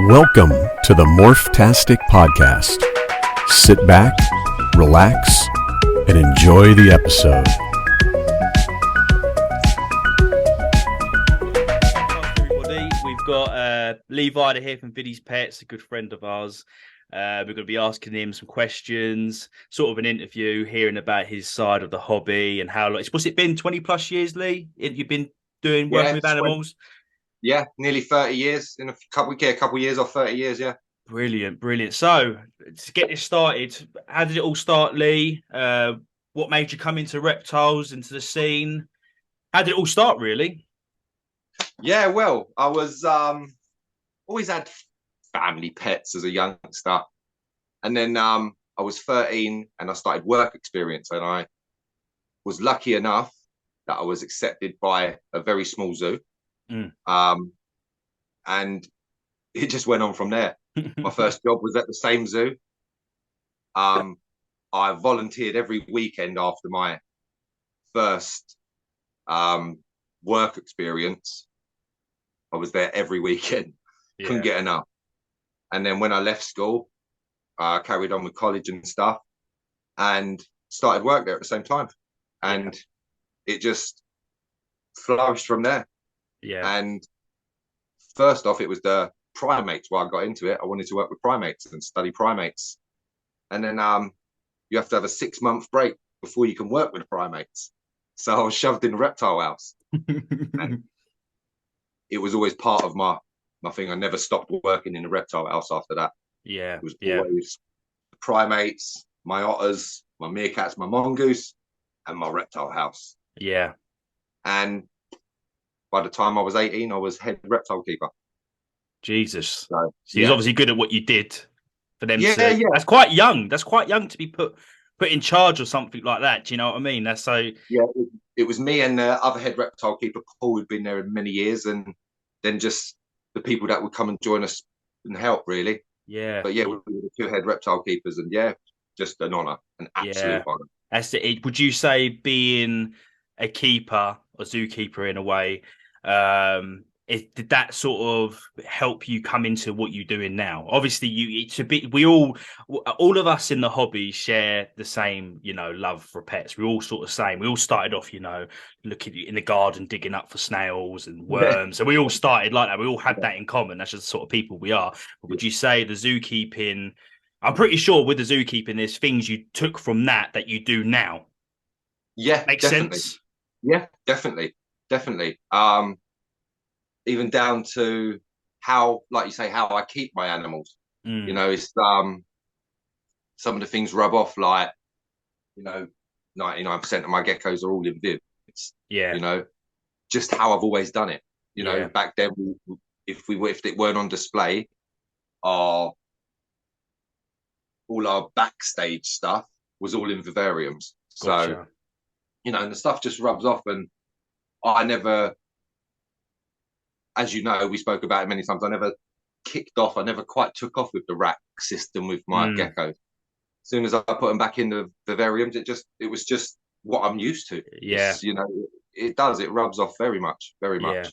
Welcome to the Morphtastic podcast. Sit back, relax, and enjoy the episode. Everybody, we've got Levi here from Viddy's Pets, a good friend of ours. We're going to be asking him some questions, sort of an interview, hearing about his side of the hobby and how long. What's it been? 20 plus years, Lee? You've been working with animals? Yeah, nearly 30 years in a couple years or 30 years, yeah. Brilliant. So, to get this started, how did it all start, Lee? What made you come into reptiles, into the scene? How did it all start, really? Yeah, well, I was always had family pets as a youngster. And then I was 13 and I started work experience, and I was lucky enough that I was accepted by a very small zoo. And it just went on from there. My first job was at the same zoo. I volunteered every weekend after my first work experience. I was there every weekend. Couldn't get enough. And then when I left school, I carried on with college and stuff and started work there at the same time. And it just flourished from there. Yeah. And first off, it was the primates where I got into it. I wanted to work with primates and study primates. And then you have to have a 6-month break before you can work with primates. So I was shoved in the reptile house. And it was always part of my thing. I never stopped working in the reptile house after that. Yeah. It was always primates, my otters, my meerkats, my mongoose, and my reptile house. Yeah. And by the time I was 18, I was head reptile keeper. Jesus. So he's obviously good at what you did for them. Yeah. That's quite young. That's quite young to be put in charge of something like that. Do you know what I mean? That's so. Yeah, it was me and the other head reptile keeper, Paul, who'd been there many years, and then just the people that would come and join us and help, really. Yeah. But yeah, we were the 2 head reptile keepers, and just an honour, an absolute honour. That's it. Would you say being a keeper, a zookeeper in a way, did that sort of help you come into what you're doing now? Obviously, we all of us in the hobby share the same, love for pets. We're all sort of same. We all started off, looking in the garden, digging up for snails and worms. And we all started like that. We all had that in common. That's just the sort of people we are. But would you say the zookeeping, I'm pretty sure with the zookeeping, there's things you took from that you do now? Yeah. Makes definitely. sense? Yeah, definitely. Even down to how, like you say, how I keep my animals. It's some of the things rub off, like 99% of my geckos are all in viv. Just how I've always done it. Back then, if it weren't on display, all our backstage stuff was all in vivariums. Gotcha. So and the stuff just rubs off, and I never, as you know, we spoke about it many times, I never kicked off. I never quite took off with the rack system with my geckos. As soon as I put them back in the vivariums, it was just what I'm used to. Yeah. It rubs off very much. Yeah.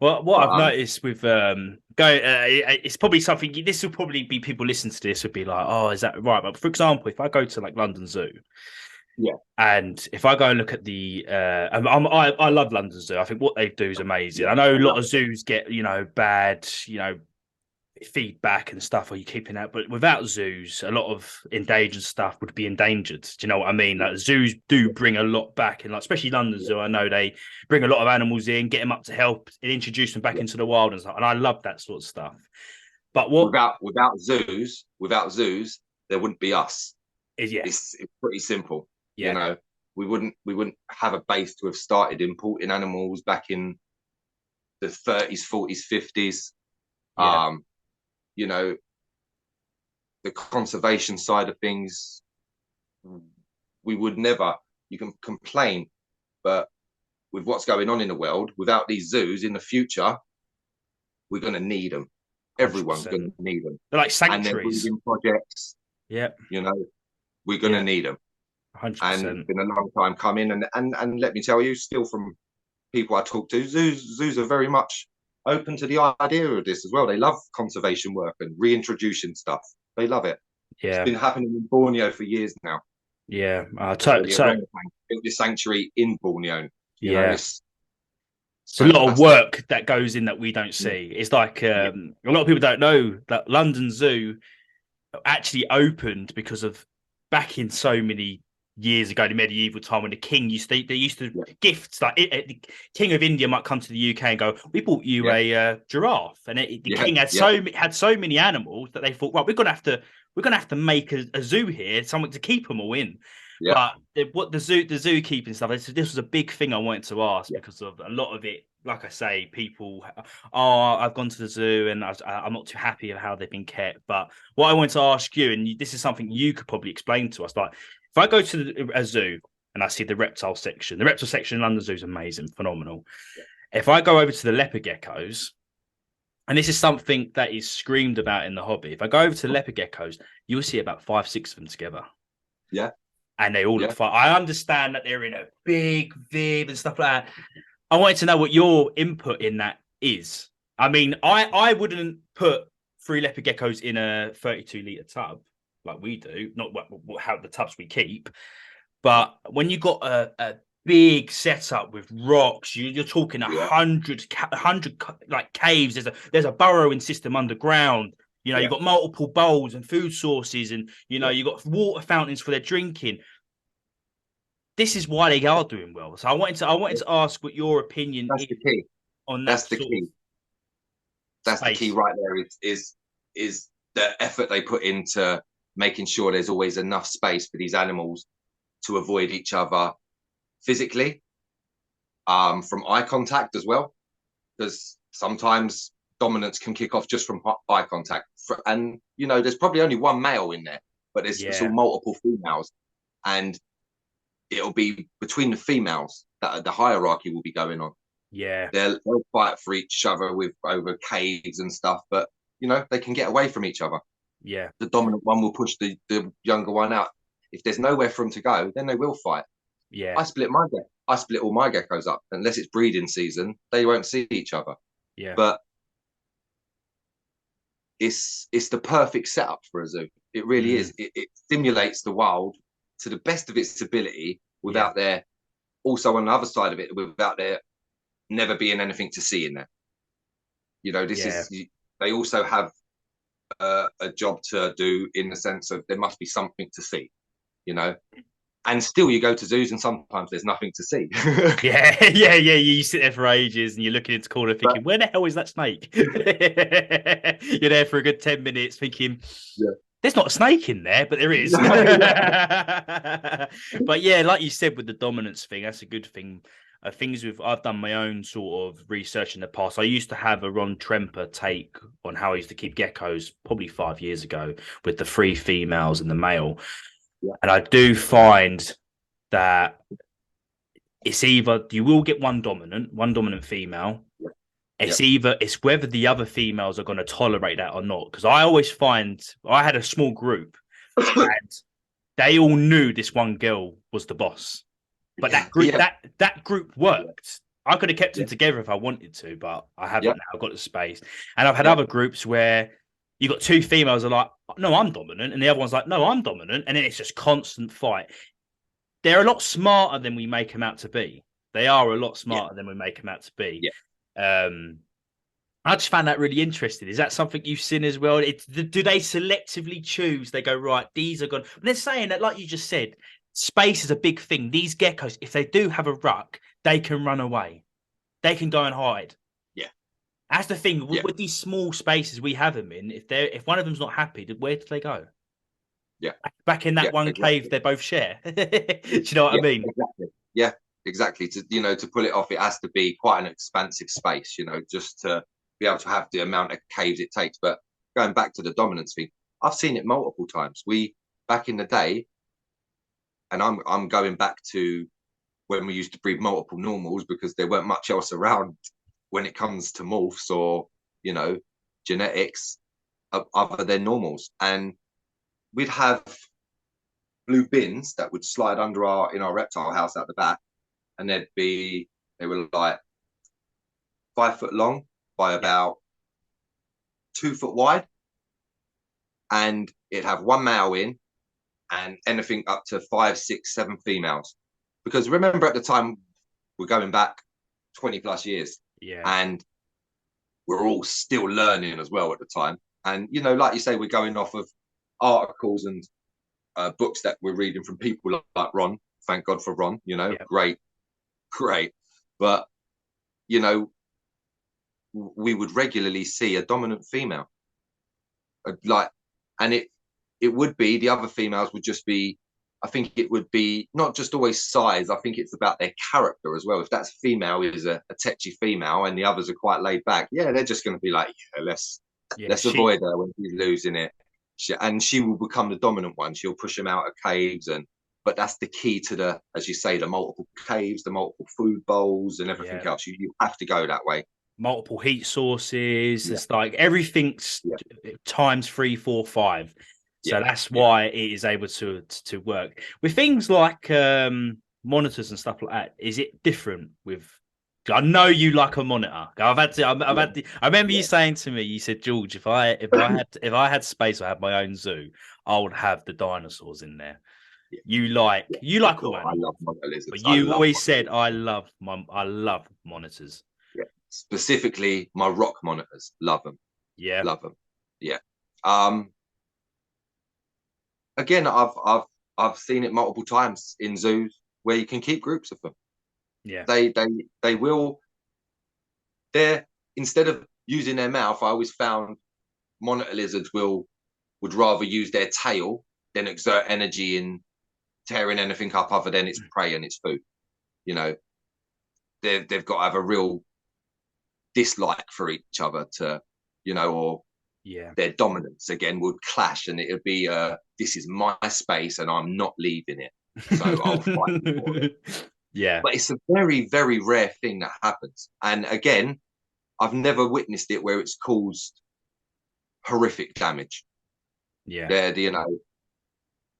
Well, what I've noticed with it's probably something, this will probably be, people listen to this would be like, oh, is that right? But for example, if I go to like London Zoo, and if I go and look at the, I love London Zoo. I think what they do is amazing. I know a lot of zoos get, bad, feedback and stuff. Are you keeping that? But without zoos, a lot of endangered stuff would be endangered. Do you know what I mean? Like, zoos do bring a lot back, and especially London Zoo, I know they bring a lot of animals in, get them up to help, and introduce them back into the wild and stuff. And I love that sort of stuff. But without zoos, there wouldn't be us. It's pretty simple. We wouldn't have a base to have started importing animals back in the 30s, 40s, 50s. The conservation side of things, we would never. You can complain, but with what's going on in the world, without these zoos in the future, we're going to need them. 100%. Everyone's going to need them. They're like sanctuaries. And projects. Yeah. We're going to need them. 100%. And it's been a long time coming, and let me tell you, still from people I talk to, zoos are very much open to the idea of this as well. They love conservation work and reintroducing stuff. They love it. Yeah. It's been happening in Borneo for years now. Yeah. So built this sanctuary in Borneo. You know, it's a lot of work that goes in that we don't see. It's like a lot of people don't know that London Zoo actually opened because of back in so many years ago, the medieval time, when the king used to, they used to gifts, like the King of India might come to the UK and go, "We bought you a giraffe," and the king had so many animals that they thought, "Well, we're gonna have to make a zoo here, something to keep them all in." Yeah. But what the zookeeping stuff, this was a big thing I wanted to ask because of a lot of it. Like I say, people, I've gone to the zoo and I'm not too happy of how they've been kept. But what I wanted to ask you, and this is something you could probably explain to us, like if I go to a zoo and I see the reptile section in London Zoo is amazing, phenomenal. Yeah. If I go over to the leopard geckos, and this is something that is screamed about in the hobby, if I go over to the leopard geckos, you'll see about 5-6 of them together. Yeah. And they all look fine. I understand that they're in a big vib and stuff like that. I wanted to know what your input in that is. I mean, I wouldn't put 3 leopard geckos in a 32-litre tub like we do, not how the tubs we keep. But when you got a big setup with rocks, you're talking 100 like caves. There's a burrowing system underground. You know, you've got multiple bowls and food sources, and you know, you've got water fountains for their drinking. This is why they are doing well. So I wanted to ask what your opinion is. The key. On that. That's the key. That's the key right there. Is the effort they put into making sure there's always enough space for these animals to avoid each other physically, from eye contact as well, because sometimes dominance can kick off just from eye contact. And you know, there's probably only one male in there, but it's all multiple females, and it'll be between the females that the hierarchy will be going on. Yeah, they'll fight for each other over caves and stuff, but you know, they can get away from each other. Yeah, the dominant one will push the younger one out. If there's nowhere for them to go, then they will fight. Yeah, I split all my geckos up. Unless it's breeding season, they won't see each other. Yeah, but it's the perfect setup for a zoo. It really is. It stimulates the wild to the best of its ability without there, also on the other side of it, without there never being anything to see in there. You know, they also have a job to do in the sense of there must be something to see, you know. And still, you go to zoos and sometimes there's nothing to see. yeah. You sit there for ages and you're looking into the corner thinking, where the hell is that snake? You're there for a good 10 minutes thinking, there's not a snake in there, but there is. But yeah, like you said with the dominance thing, that's a good thing. I've done my own sort of research in the past. I used to have a Ron Tremper take on how I used to keep geckos probably 5 years ago with the 3 females and the male. Yeah. And I do find that it's either you will get one dominant female. Yeah. It's whether the other females are going to tolerate that or not. Because I always find I had a small group and they all knew this one girl was the boss. But that group, that group worked. I could have kept them together if I wanted to, but I haven't now. I've got the space. And I've had other groups where you got 2 females are like, no, I'm dominant. And the other one's like, no, I'm dominant. And then it's just constant fight. They're a lot smarter than we make them out to be. They are a lot smarter than we make them out to be. Yeah. I just found that really interesting. Is that something you've seen as well? Do they selectively choose? They go, right, these are gone. But they're saying that, like you just said, space is a big thing. These geckos, if they do have a ruck, they can run away. They can go and hide. Yeah. That's the thing. With these small spaces we have them in, if one of them's not happy, where do they go? Yeah. Back in that one cave they both share. Do you know what I mean? Exactly. Yeah, exactly. To pull it off, it has to be quite an expansive space, just to be able to have the amount of caves it takes. But going back to the dominance thing, I've seen it multiple times. Back in the day, and I'm going back to when we used to breed multiple normals because there weren't much else around when it comes to morphs or, genetics other than normals. And we'd have blue bins that would slide in our reptile house out the back. And they were like 5 foot long by about 2 foot wide, and it'd have one male in and anything up to 5, 6, 7 females. Because remember, at the time, we're going back 20 plus years, and we're all still learning as well at the time. And, you know, like you say, we're going off of articles and books that we're reading from people like Ron. Thank God for Ron, you know, great. But, you know, we would regularly see a dominant female. And it would be, the other females would just be, I think it would be not just always size. I think it's about their character as well. If that female is a tetchy female and the others are quite laid back, they're just going to be like, let's avoid her when she's losing it. She will become the dominant one. She'll push them out of caves, but that's the key to the, as you say, the multiple caves, the multiple food bowls, and everything else. You have to go that way. Multiple heat sources. It's like everything's times 3, 4, 5. So that's why it is able to work with things like monitors and stuff like that. Is it different with? I know you like a monitor. I remember you saying to me, you said, George, if I had space, I had my own zoo, I would have the dinosaurs in there. You like all that. I love monitor lizards. But you always said I love monitors. Yeah, specifically my rock monitors. Love them. Yeah, love them. Yeah. Again, I've seen it multiple times in zoos where you can keep groups of them. Yeah. They will. They're, instead of using their mouth, I always found monitor lizards would rather use their tail than exert energy in tearing anything up other than its prey and its food. You know, they've got to have a real dislike for each other to, you know, or their dominance again would clash, and it would be this is my space and I'm not leaving it, so I'll fight for it. Yeah, but it's a very, very rare thing that happens, and again, I've never witnessed it where it's caused horrific damage. You know,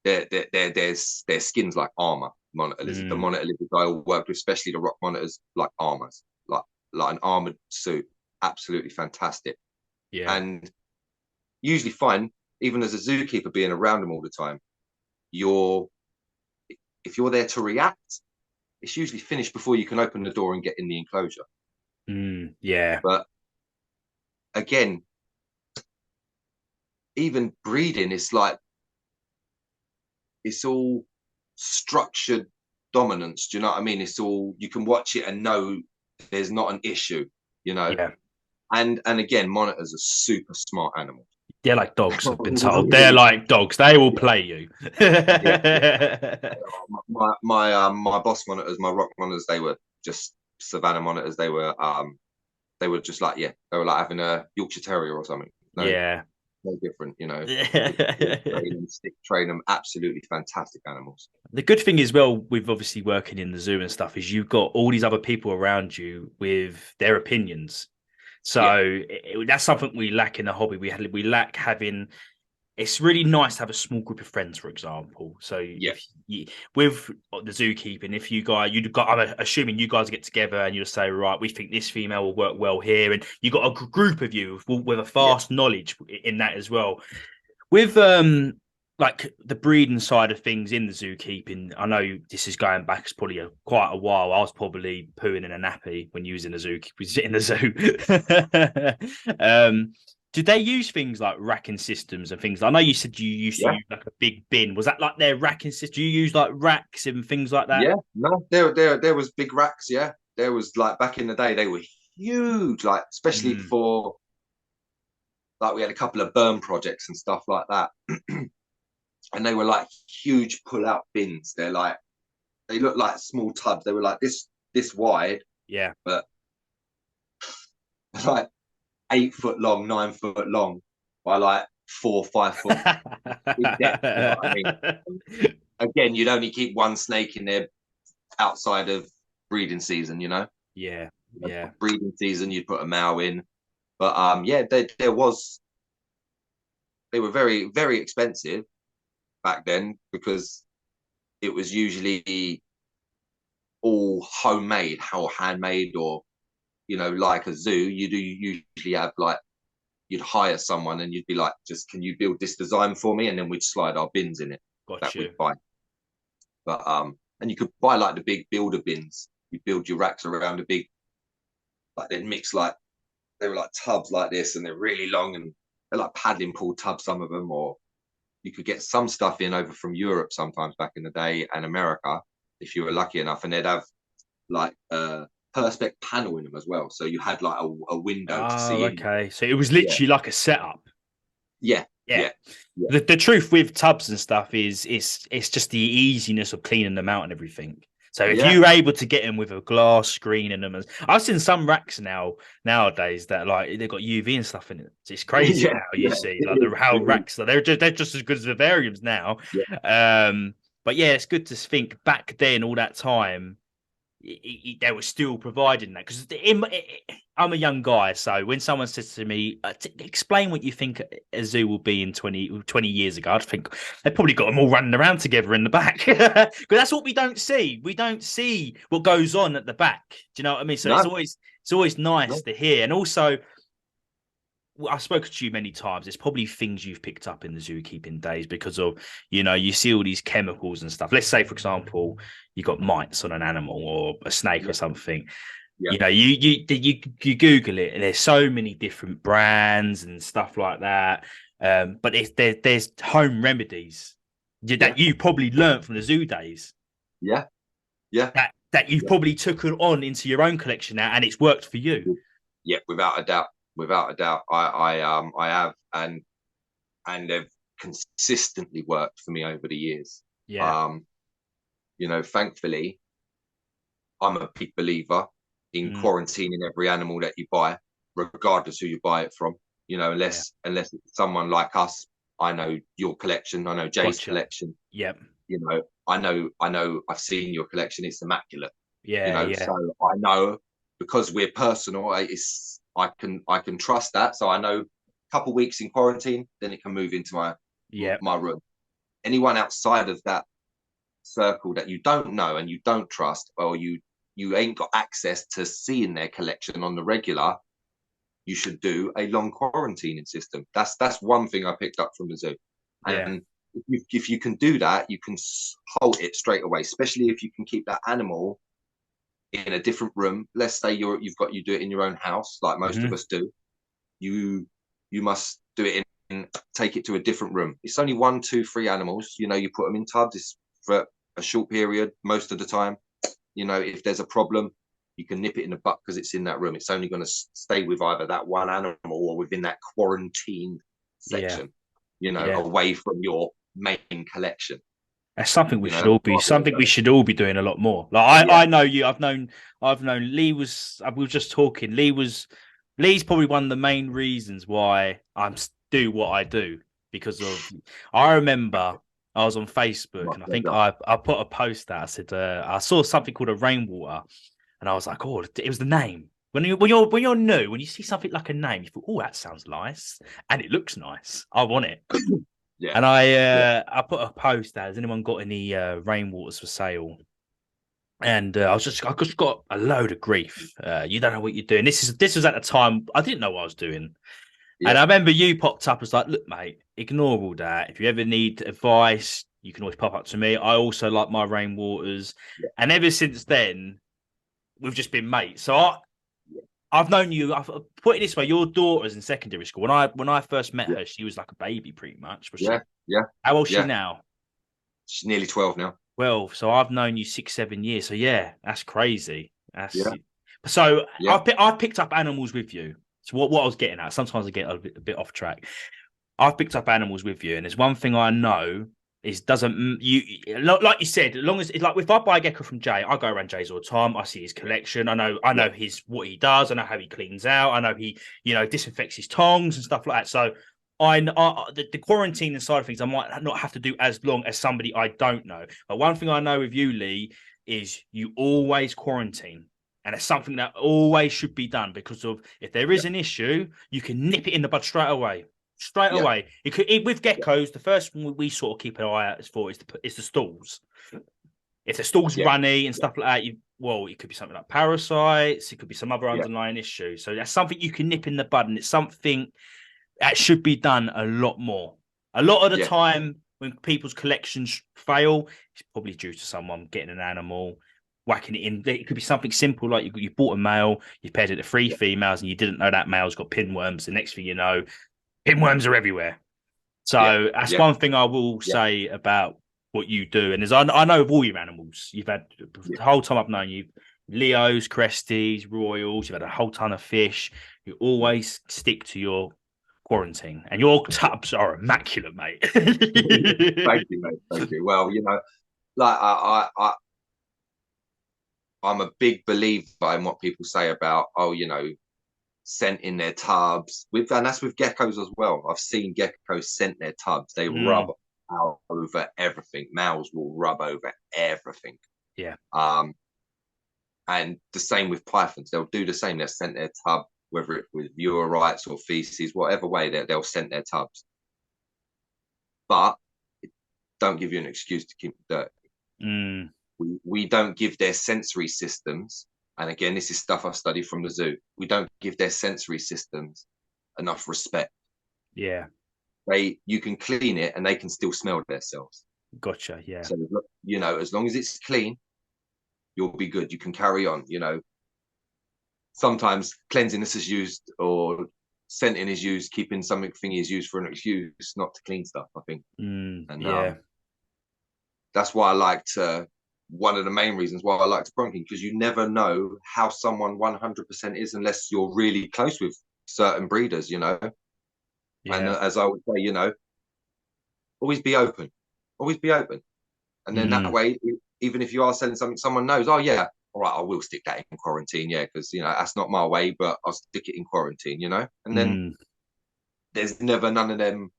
their skin's like armor. Monitor lizard, the monitor lizards I all worked with, especially the rock monitors, like armors, like an armored suit, absolutely fantastic. And usually find, even as a zookeeper being around them all the time, if you're there to react, it's usually finished before you can open the door and get in the enclosure. But again, even breeding is like, it's all structured dominance. Do you know what I mean? It's all, you can watch it and know there's not an issue, you know? And again, monitors are super smart animals. They're like dogs, I've been told. They're like dogs. They will play you. My boss monitors, my rock monitors, they were just savannah monitors. They were just like, they were like having a Yorkshire Terrier or something. No different, you know. Stick train them, absolutely fantastic animals. The good thing as well with obviously working in the zoo and stuff is you've got all these other people around you with their opinions. So that's something we lack in the hobby. We lack having. It's really nice to have a small group of friends, for example. So with the zookeeping, if I'm assuming you guys get together and you say, right, we think this female will work well here, and you got a group of you with a vast knowledge in that as well. With like the breeding side of things in the zookeeping, I know this is going back probably quite a while. I was probably pooing in a nappy when you was in the zoo. Did they use things like racking systems and things? I know you said you used to use like a big bin. Was that like their racking system? Do you use like racks and things like that? Yeah, no, there was big racks. Yeah, there was, like, back in the day, they were huge, like especially for, like, we had a couple of burn projects and stuff like that, and they were like huge pull-out bins. They looked like small tubs. They were like this wide. Yeah, but like 8 foot long, 9 foot long, by like 4 or 5 foot in depth, you know what I mean? Again, you'd only keep one snake in there outside of breeding season, you know? Yeah. Breeding season, you'd put a male in. But they were very, very expensive back then, because it was usually all homemade, handmade, or like a zoo, you do usually have like, you'd hire someone and you'd be like, just, can you build this design for me? And then we'd slide our bins in it that we'd buy. But and you could buy like the big builder bins. You build your racks around a big, like they'd mix like, they were like tubs like this, and they're really long, and they're like paddling pool tubs, some of them. Or you could get some stuff in over from Europe sometimes back in the day, and America, if you were lucky enough, and they'd have like perspex panel in them as well, so you had like a window to see. Okay, so it was literally like a setup. Yeah. The truth with tubs and stuff is it's just the easiness of cleaning them out and everything. So if you're able to get them with a glass screen in them, I've seen some racks nowadays that like they've got UV and stuff in it. It's crazy how you see like how racks they're just as good as vivariums now. But yeah, it's good to think back then, all that time. They were still providing that, because I'm a young guy, so when someone says to me, explain what you think a zoo will be in 20 years ago, I think they probably got them all running around together in the back, because that's what we don't see. We don't see what goes on at the back. Do you know what I mean? So it's always nice to hear. And also, I've spoken to you many times. It's probably things you've picked up in the zookeeping days, because of, you see all these chemicals and stuff. Let's say, for example, you got mites on an animal or a snake or something. You Google it, and there's so many different brands and stuff like that. But there's home remedies that you probably learned from the zoo days. That you've probably took on into your own collection now, and it's worked for you. Yeah, without a doubt. I have, and they've consistently worked for me over the years. Thankfully, I'm a big believer in quarantining every animal that you buy, regardless who you buy it from. Unless it's someone like us. I know your collection. I know Jay's collection. I know. I've seen your collection. It's immaculate. So I know, because we're personal. I can trust that. So I know a couple of weeks in quarantine, then it can move into my room. Anyone outside of that circle that you don't know and you don't trust, or you ain't got access to seeing their collection on the regular, you should do a long quarantining system. That's one thing I picked up from the zoo. And if you can do that, you can halt it straight away, especially if you can keep that animal in a different room. Let's say you do it in your own house, like most of us do. You must do it take it to a different room. It's only 1, 2, 3 animals. You put them in tubs. It's for a short period most of the time. If there's a problem, you can nip it in the butt because it's in that room. It's only going to stay with either that one animal or within that quarantine section. Away from your main collection. That's something we should all be doing a lot more. Like I know you. I've known Lee. We were just talking. Lee's probably one of the main reasons why I do what I do, because of, I remember I was on Facebook and I think I put a post out. I said I saw something called a rainwater, and I was like, oh, it was the name. When you're new, when you see something like a name, you thought, oh, that sounds nice and it looks nice. I want it. And I put a post out. Has anyone got any rainwaters for sale? And I just got a load of grief. You don't know what you're doing. This was at the time I didn't know what I was doing. And I remember you popped up as like, look, mate, ignore all that. If you ever need advice, you can always pop up to me. I also like my rainwaters. And ever since then, we've just been mates. So I've known you. I've put it this way: your daughter's in secondary school. When I first met her, she was like a baby, pretty much. How old is she now? She's nearly 12 now. 12. So I've known you 6-7 years. So yeah, that's crazy. So I've picked up animals with you. So what I was getting at. Sometimes I get a bit off track. I've picked up animals with you, and there's one thing I know is like you said, as long as it's like, if I buy a gecko from Jay, I go around Jay's all the time. I see his collection. I know what he does. I know how he cleans out. I know he disinfects his tongs and stuff like that. So the quarantine side of things, I might not have to do as long as somebody I don't know. But one thing I know with you, Lee, is you always quarantine. And it's something that always should be done, because of, if there is an issue, you can nip it in the bud straight away. Away. With geckos, the first one we sort of keep an eye out for is the stalls. If the stall's runny and stuff like that, well, it could be something like parasites, it could be some other underlying issue. So that's something you can nip in the bud, and it's something that should be done a lot more. A lot of the time when people's collections fail, it's probably due to someone getting an animal, whacking it in. It could be something simple like you bought a male, you paired it to 3 females, and you didn't know that male's got pinworms. The next thing you know, pinworms are everywhere. So that's one thing I will say about what you do. And as I know of all your animals, you've had the whole time I've known you, Leos, Cresties, Royals, you've had a whole ton of fish. You always stick to your quarantine, and your tubs are immaculate, mate. Thank you, mate. Thank you. Well, you know, like I'm a big believer in what people say about, oh, you know, scent in their tubs. And that's with geckos as well. I've seen geckos scent their tubs. They rub out over everything. Males will rub over everything. Yeah. And the same with pythons. They'll do the same. They'll scent their tub, whether it's with urarites or feces, whatever way they'll scent their tubs. But don't give you an excuse to keep it dirty. We don't give their sensory systems, and again, this is stuff I've studied from the zoo, we don't give their sensory systems enough respect. Yeah. You can clean it and they can still smell themselves. Gotcha, yeah. So, you know, as long as it's clean, you'll be good. You can carry on, you know. Sometimes cleanliness is used or scenting is used, keeping something is used for an excuse not to clean stuff, I think. That's why I like to, one of the main reasons why I like to quarantine, because you never know how someone 100% is unless you're really close with certain breeders, you know. And as I would say, you know, always be open, and then that way, even if you are selling something someone knows, oh yeah, all right, I will stick that in quarantine, because you know that's not my way, but I'll stick it in quarantine, you know. And then there's never none of them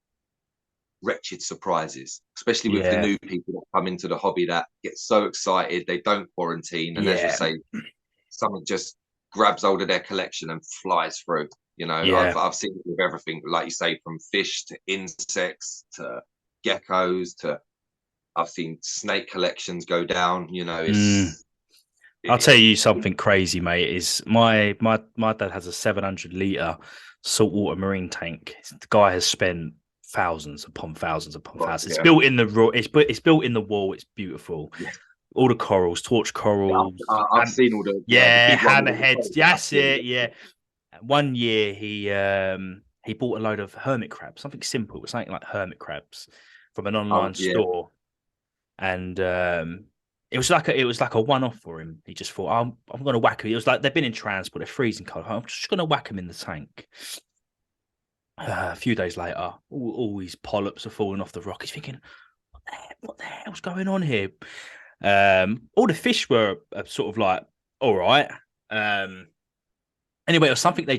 wretched surprises, especially with the new people that come into the hobby that get so excited they don't quarantine, and as you say, something just grabs hold of their collection and flies through. You know, I've seen it with everything, like you say, from fish to insects to geckos to, I've seen snake collections go down. You know, I'll tell you something crazy, mate. Is my dad has a 700-liter saltwater marine tank. The guy has spent thousands upon thousands upon thousands. It's built in the it's built in the wall. It's beautiful. All the corals, torch corals. I've seen all the hammerheads. That's it. Yeah. One year he bought a load of hermit crabs, something simple, something like hermit crabs from an online store, and it was like a one-off for him. He just thought, I'm going to whack them. It was like they've been in transport, they're freezing cold. I'm just going to whack them in the tank. A few days later, all these polyps are falling off the rock. He's thinking, what the hell's going on here? All the fish were sort of like, all right. Anyway, it was something they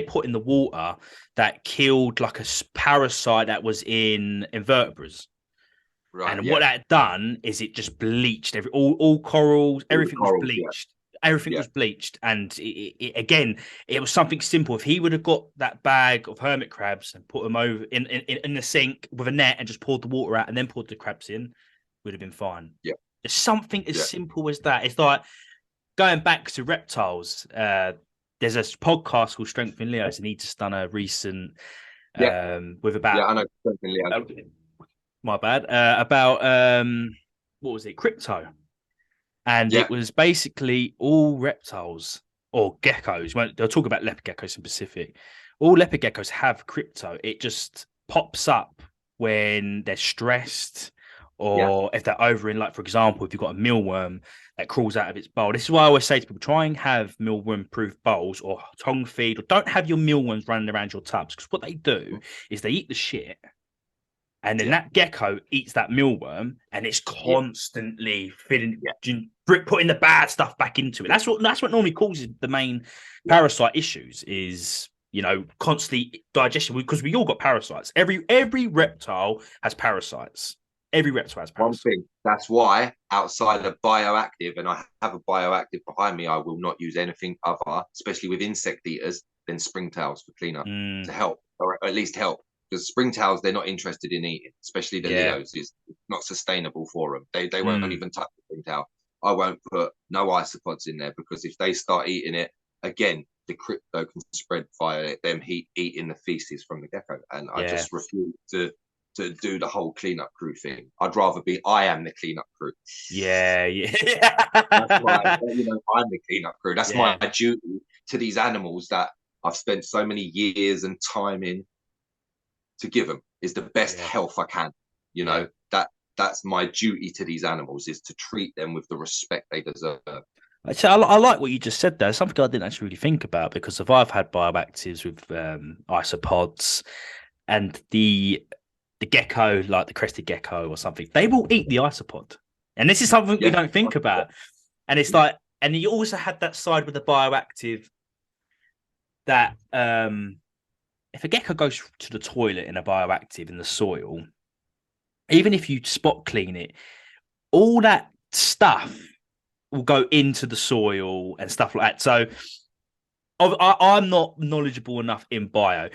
put in the water that killed like a parasite that was in invertebrates. Right, and what that done is it just bleached all corals, everything was bleached. Everything was bleached. And it was something simple. If he would have got that bag of hermit crabs and put them over in the sink with a net and just poured the water out and then poured the crabs in, would have been fine. Yeah. There's something as simple as that. It's like going back to reptiles. There's a podcast called Strength in Leos, and he just done a recent with about I know Strength in Leos. My bad. About what was it? Crypto. And it was basically all reptiles or geckos. They'll talk about leopard geckos in Pacific. All leopard geckos have crypto. It just pops up when they're stressed or if they're over in, like, for example, if you've got a mealworm that crawls out of its bowl. This is why I always say to people, try and have mealworm-proof bowls or tongue feed, or don't have your mealworms running around your tubs, because what they do is they eat the shit, and then that gecko eats that mealworm, and it's constantly putting the bad stuff back into it. That's what normally causes the main parasite issues, is, you know, constantly digestion, because we all got parasites. Every reptile has parasites. Every reptile has parasites. One thing, that's why outside of bioactive, and I have a bioactive behind me, I will not use anything other, especially with insect eaters, than springtails for cleanup to help, or at least help. Because springtails, they're not interested in eating, especially the Leos. It's not sustainable for them. They won't even touch the springtail. I won't put no isopods in there, because if they start eating it again, the crypto can spread via them eating the feces from the gecko. And I just refuse to do the whole cleanup crew thing. I'd rather I am the cleanup crew. Yeah. That's why, I'm the cleanup crew. That's my duty to these animals that I've spent so many years and time in to give them, is the best health I can. That's my duty to these animals, is to treat them with the respect they deserve. I like what you just said there. Something I didn't actually really think about, because if I've had bioactives with isopods, and the gecko, like the crested gecko or something, they will eat the isopod. And this is something we don't think about. And it's like, and you also had that side with the bioactive that if a gecko goes to the toilet in a bioactive in the soil, even if you spot clean it, all that stuff will go into the soil and stuff like that. So I'm not knowledgeable enough in bio.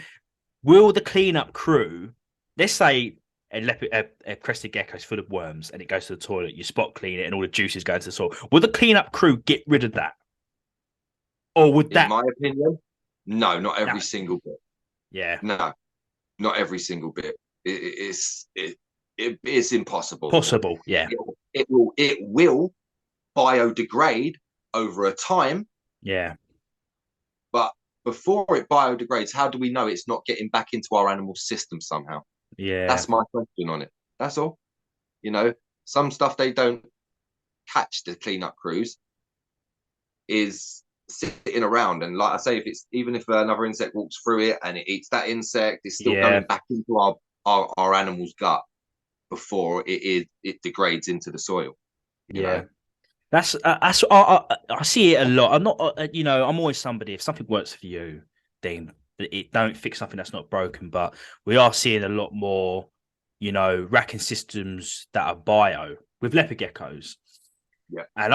Will the cleanup crew, let's say a crested gecko is full of worms and it goes to the toilet, you spot clean it and all the juices go into the soil, will the cleanup crew get rid of that? Or would that... In my opinion, no, not every single bit. Yeah. No, not every single bit. It's impossible. Possible, yeah. It will biodegrade over a time. Yeah. But before it biodegrades, how do we know it's not getting back into our animal system somehow? Yeah. That's my question on it. That's all. Some stuff they don't catch, the cleanup crews, is sitting around, and like I say, even if another insect walks through it and it eats that insect, it's still going back into our animal's gut before it degrades into the soil. You know? That's I see it a lot. I'm not, I'm always somebody, if something works for you, then it don't fix something that's not broken. But we are seeing a lot more, racking systems that are bio with leopard geckos. Yeah. And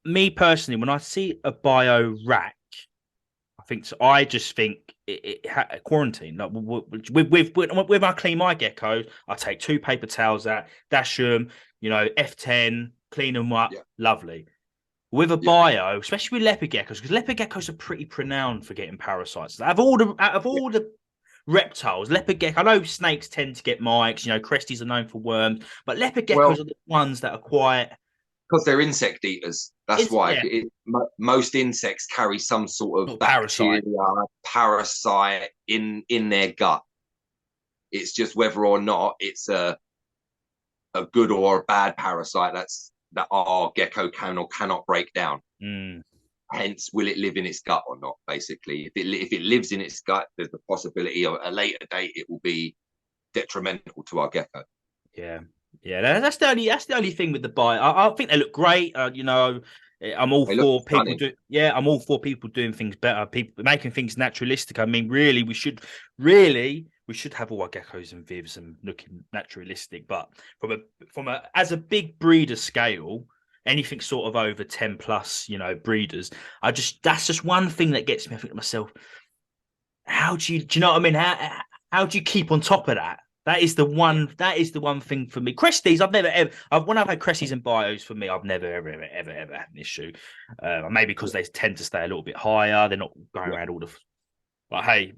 me personally, when I see a bio rack, I just think quarantine. Like with my clean my geckos, I take 2 paper towels out, dash them, F10, clean them up, lovely. With a bio, especially with leopard geckos, because leopard geckos are pretty renowned for getting parasites. Out of all the reptiles, leopard gecko, I know snakes tend to get mites, cresties are known for worms, but leopard geckos are the ones that are quite... Because they're insect eaters. That's why. Most insects carry some sort of bacteria, parasite in their gut. It's just whether or not it's a good or a bad parasite that our gecko can or cannot break down. Hence, will it live in its gut or not? Basically, if it lives in its gut, there's the possibility of a later date it will be detrimental to our gecko. Yeah, that's the only thing with the bio. I think they look great. I'm all for people I'm all for people doing things better, people making things naturalistic. I mean, really, we should have all our geckos and vivs and looking naturalistic. But from a as a big breeder scale, anything sort of over 10 plus, breeders, that's just one thing that gets me. I think to myself, do you know what I mean? How do you keep on top of that? That is the one thing for me. Cresties, when I've had cresties and bios, for me, I've never ever had an issue. Maybe because they tend to stay a little bit higher. They're not going around all the... But hey,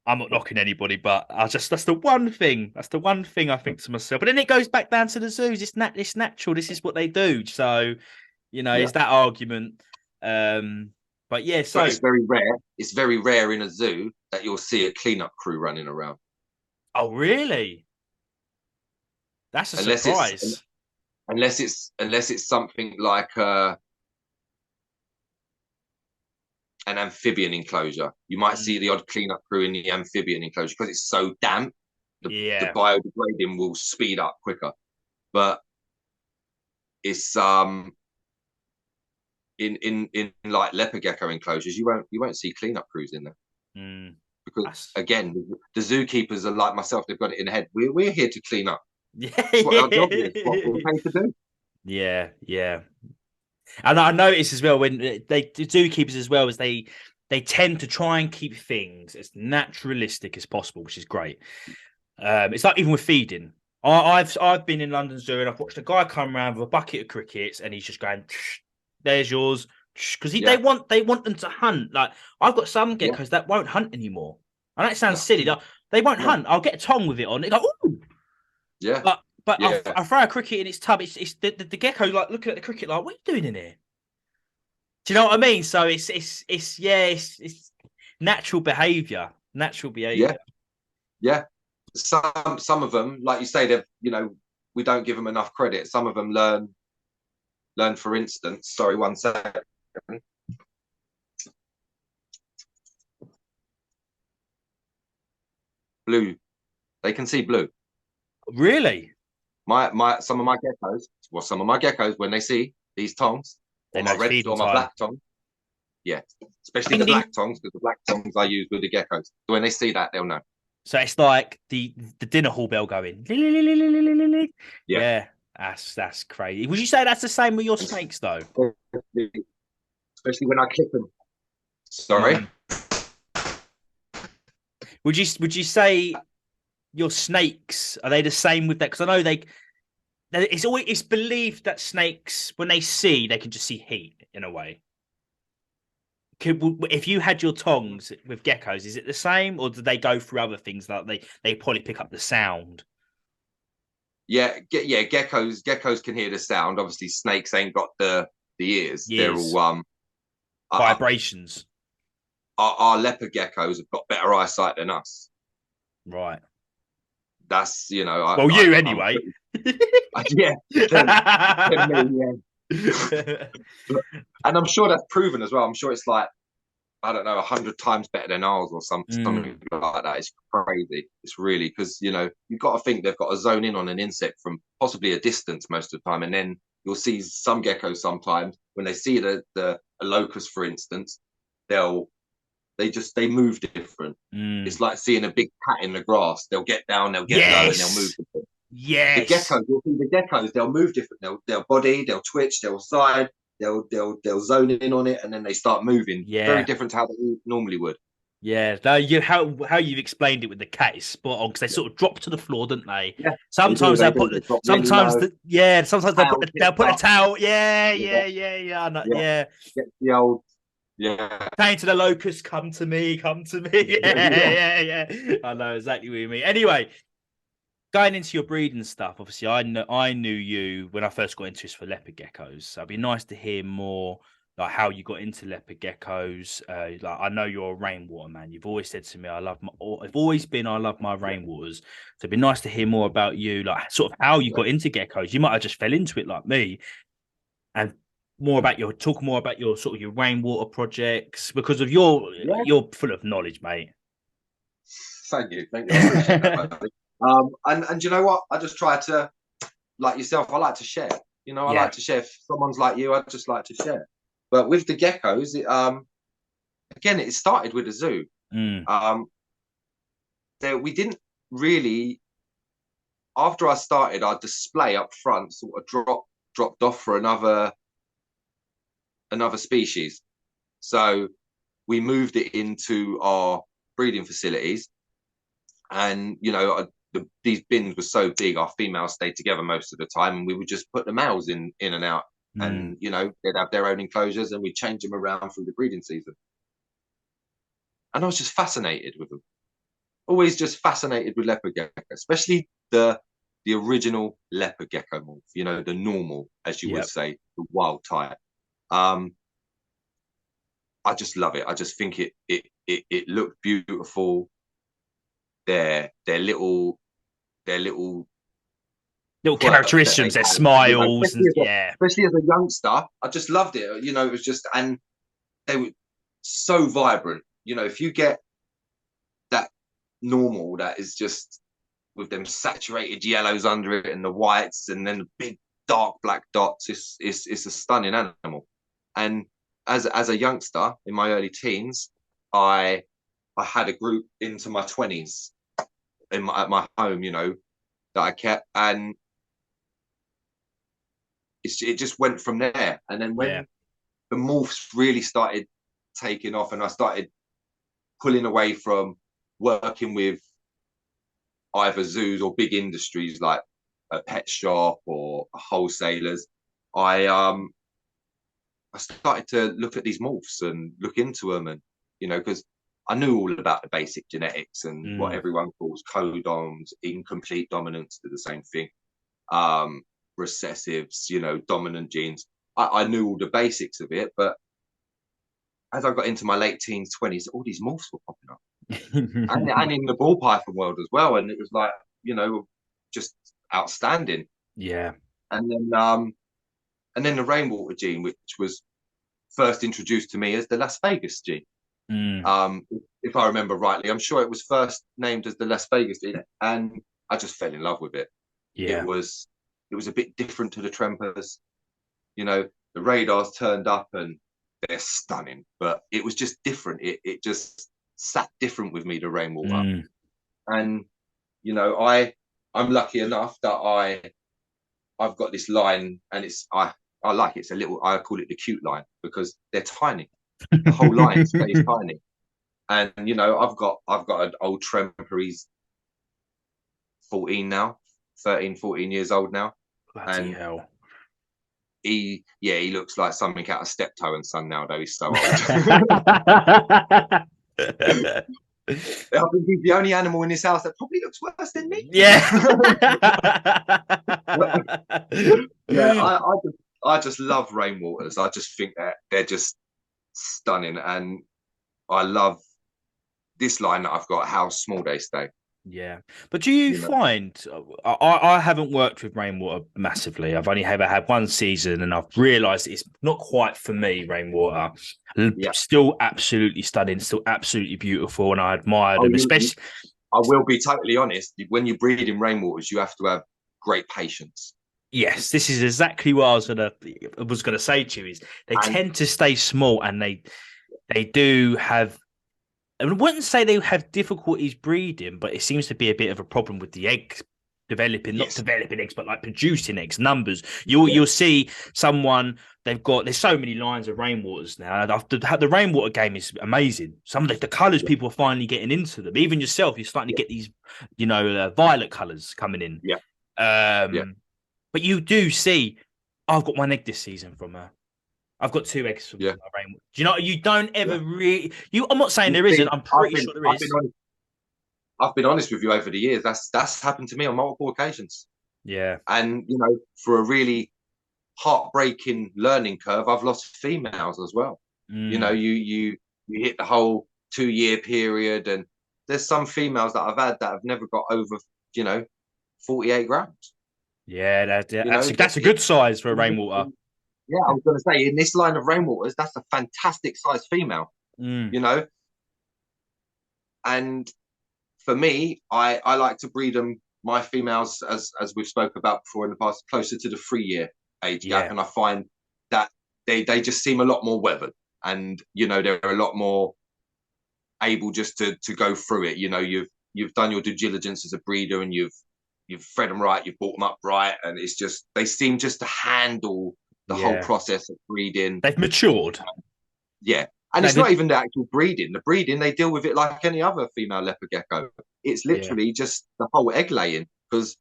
I'm not knocking anybody, but that's the one thing. That's the one thing I think to myself. But then it goes back down to the zoos. It's natural. This is what they do. So, it's that argument. But yeah, so it's very rare. It's very rare in a zoo that you'll see a cleanup crew running around. Oh, really? That's a surprise. Unless it's something like an amphibian enclosure. You might see the odd cleanup crew in the amphibian enclosure because it's so damp. The biodegrading will speed up quicker. But it's in like leopard gecko enclosures, you won't see cleanup crews in there. Because again, the zookeepers are like myself; they've got it in the head. We're here to clean up. That's what our job is. What we're paid to do. Yeah. And I notice as well when the zookeepers as well as they tend to try and keep things as naturalistic as possible, which is great. It's like even with feeding. I've been in London Zoo and I've watched a guy come around with a bucket of crickets and he's just going, "There's yours," because they want them to hunt. Like I've got some geckos that won't hunt anymore. I know it sounds silly. Like, they won't hunt. I'll get a tong with it on. They go, "Ooh." Yeah. But I throw a cricket in its tub. It's the gecko like looking at the cricket like, "What are you doing in here?" Do you know what I mean? So it's natural behaviour. Natural behaviour. Yeah. Some of them, like you say, they've we don't give them enough credit. Some of them learn. For instance, sorry, 1 second. Blue. They can see blue. Really? Some of my geckos, when they see these tongs, or my red or my black tongs, especially the black tongs, because the black tongs I use with the geckos. So when they see that, they'll know. So it's like the dinner hall bell going. Yeah, that's crazy. Would you say that's the same with your snakes though? Especially when I clip them. Sorry. Would you say your snakes are they the same with that? Because I know it's believed that snakes when they can just see heat in a way. If you had your tongs with geckos, is it the same, or do they go through other things like they probably pick up the sound? Yeah, geckos can hear the sound. Obviously, snakes ain't got the ears. They're all vibrations. Our leopard geckos have got better eyesight than us. Right. That's anyway. Yeah. And I'm sure that's proven as well. I'm sure it's like, I don't know, 100 times better than ours or something like that. It's crazy. It's really, because you've got to think they've got to zone in on an insect from possibly a distance most of the time, and then you'll see some geckos sometimes when they see a locust, for instance, they move different. It's like seeing a big cat in the grass. They'll get down, they'll get low, and they'll move different. Yes. You'll see the geckos, they'll move different. They'll body, they'll twitch, they'll side, they'll zone in on it, and then they start moving. Yeah. Very different to how they normally would. Yeah, how you've explained it with the cat is spot on, because they sort of drop to the floor, don't they? Yeah. Sometimes they'll put the towel. Yeah. I know, yeah. Get the old. Yeah. Saying to the locust, come to me. Yeah. I know exactly what you mean. Anyway, going into your breeding stuff, obviously, I knew you when I first got into this for leopard geckos. So it'd be nice to hear more, like how you got into leopard geckos. Like I know you're a rainwater man. You've always said to me, I love my rainwaters. So it'd be nice to hear more about you, like sort of how you got into geckos. You might have just fell into it like me, and talk more about your sort of your rainwater projects, because of you're full of knowledge, mate. Thank you. I appreciate that, and you know what? I just try to, like yourself, I like to share. I like to share. If someone's like you, I just like to share. But with the geckos, it started with a zoo. We didn't really. After I started, our display up front sort of dropped off for another species. So we moved it into our breeding facilities, and these bins were so big, our females stayed together most of the time, and we would just put the males in and out. And they'd have their own enclosures, and we'd change them around through the breeding season. And I was just fascinated with them. Always just fascinated with leopard gecko, especially the original leopard gecko morph, the normal, as you would say, the wild type. I just love it. I just think it looked beautiful. Their little characteristics, their smiles, especially as a youngster, I just loved it. It was just, and they were so vibrant. If you get that normal, that is just with them saturated yellows under it and the whites, and then the big dark black dots, it's a stunning animal. And as a youngster in my early teens, I had a group into my 20s at my home, that I kept, and it just went from there. And then when the morphs really started taking off, and I started pulling away from working with either zoos or big industries like a pet shop or wholesalers, I started to look at these morphs and look into them, and because I knew all about the basic genetics and what everyone calls codoms, incomplete dominants, do the same thing, recessives, dominant genes. I knew all the basics of it, but as I got into my late teens, 20s, all these morphs were popping up, and in the ball python world as well, and it was like, just outstanding. Yeah. And then the rainwater gene, which was first introduced to me as the Las Vegas gene. If I remember rightly, I'm sure it was first named as the Las Vegas gene, and I just fell in love with it. Yeah. It was a bit different to the Trempers. The radars turned up and they're stunning, but it was just different. It just sat different with me, the rainwater. And I'm lucky enough that I've got this line, and I like it. It's a little, I call it the cute line, because they're tiny. The whole line stays tiny. And I've got an old Tremper. He's 14 now, 13, 14 years old now. Bloody hell. He looks like something out of Steptoe and Son now, though. He's so old. I think he's the only animal in this house that probably looks worse than me. Yeah. Yeah, I just love rainwaters. I just think that they're just stunning, and I love this line that I've got, how small they stay. Yeah, but do you find, I haven't worked with rainwater massively. I've only ever had one season, and I've realised it's not quite for me, rainwater. Still absolutely stunning, still absolutely beautiful, and I admire them, especially. I will be totally honest, when you breed in rainwaters, you have to have great patience. Yes, this is exactly what I was gonna say to you, is they tend to stay small, and they do have, I wouldn't say they have difficulties breeding, but it seems to be a bit of a problem with the eggs developing, not developing eggs, but like producing eggs, numbers. You'll see someone, there's so many lines of rainwaters now. The rainwater game is amazing. Some of the colours, people are finally getting into them. Even yourself, you're starting to get these, violet colours coming in. But you do see, I've got one egg this season from her. I've got 2 eggs from rainwater. Do you don't ever really. I'm not saying there isn't. I'm pretty sure there is. I've been honest with you over the years. That's happened to me on multiple occasions. Yeah. And for a really heartbreaking learning curve, I've lost females as well. You hit the whole 2-year period, and there's some females that I've had that have never got over 48 grams. Yeah, that's a good size for a rainwater. Yeah, I was going to say, in this line of rainwaters, that's a fantastic size female. And for me, I like to breed them, my females, as we've spoke about before in the past, closer to the 3-year age gap, and I find that they just seem a lot more weathered, and they're a lot more able just to go through it. You've done your due diligence as a breeder, and you've fed them right, you've brought them up right, and it's just, they seem just to handle the whole process of breeding. They've matured. And it's not even the actual breeding. The breeding, they deal with it like any other female leopard gecko. It's literally just the whole egg laying, because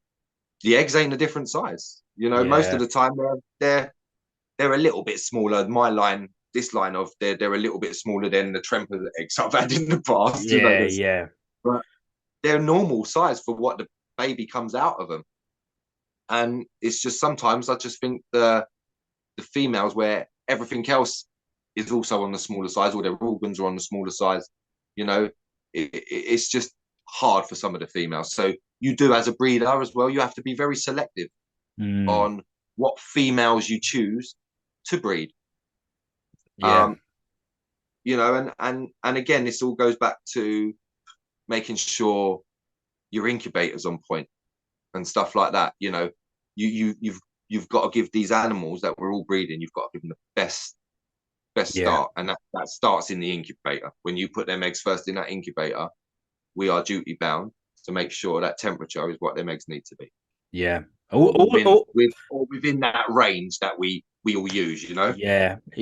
the eggs ain't a different size. Most of the time they're a little bit smaller. This line of they're a little bit smaller than the Tremper eggs I've had in the past. But they're normal size for what the baby comes out of them. And it's just, sometimes I just think the females, where everything else is also on the smaller size, or their organs are on the smaller size, it's just hard for some of the females. So you do, as a breeder as well, you have to be very selective on what females you choose to breed. And again, this all goes back to making sure your incubator's on point and stuff like that. You've got to give these animals that we're all breeding, you've got to give them the best start, and that starts in the incubator. When you put them eggs first in that incubator, we are duty bound to make sure that temperature is what them eggs need to be. Within that range that we all use.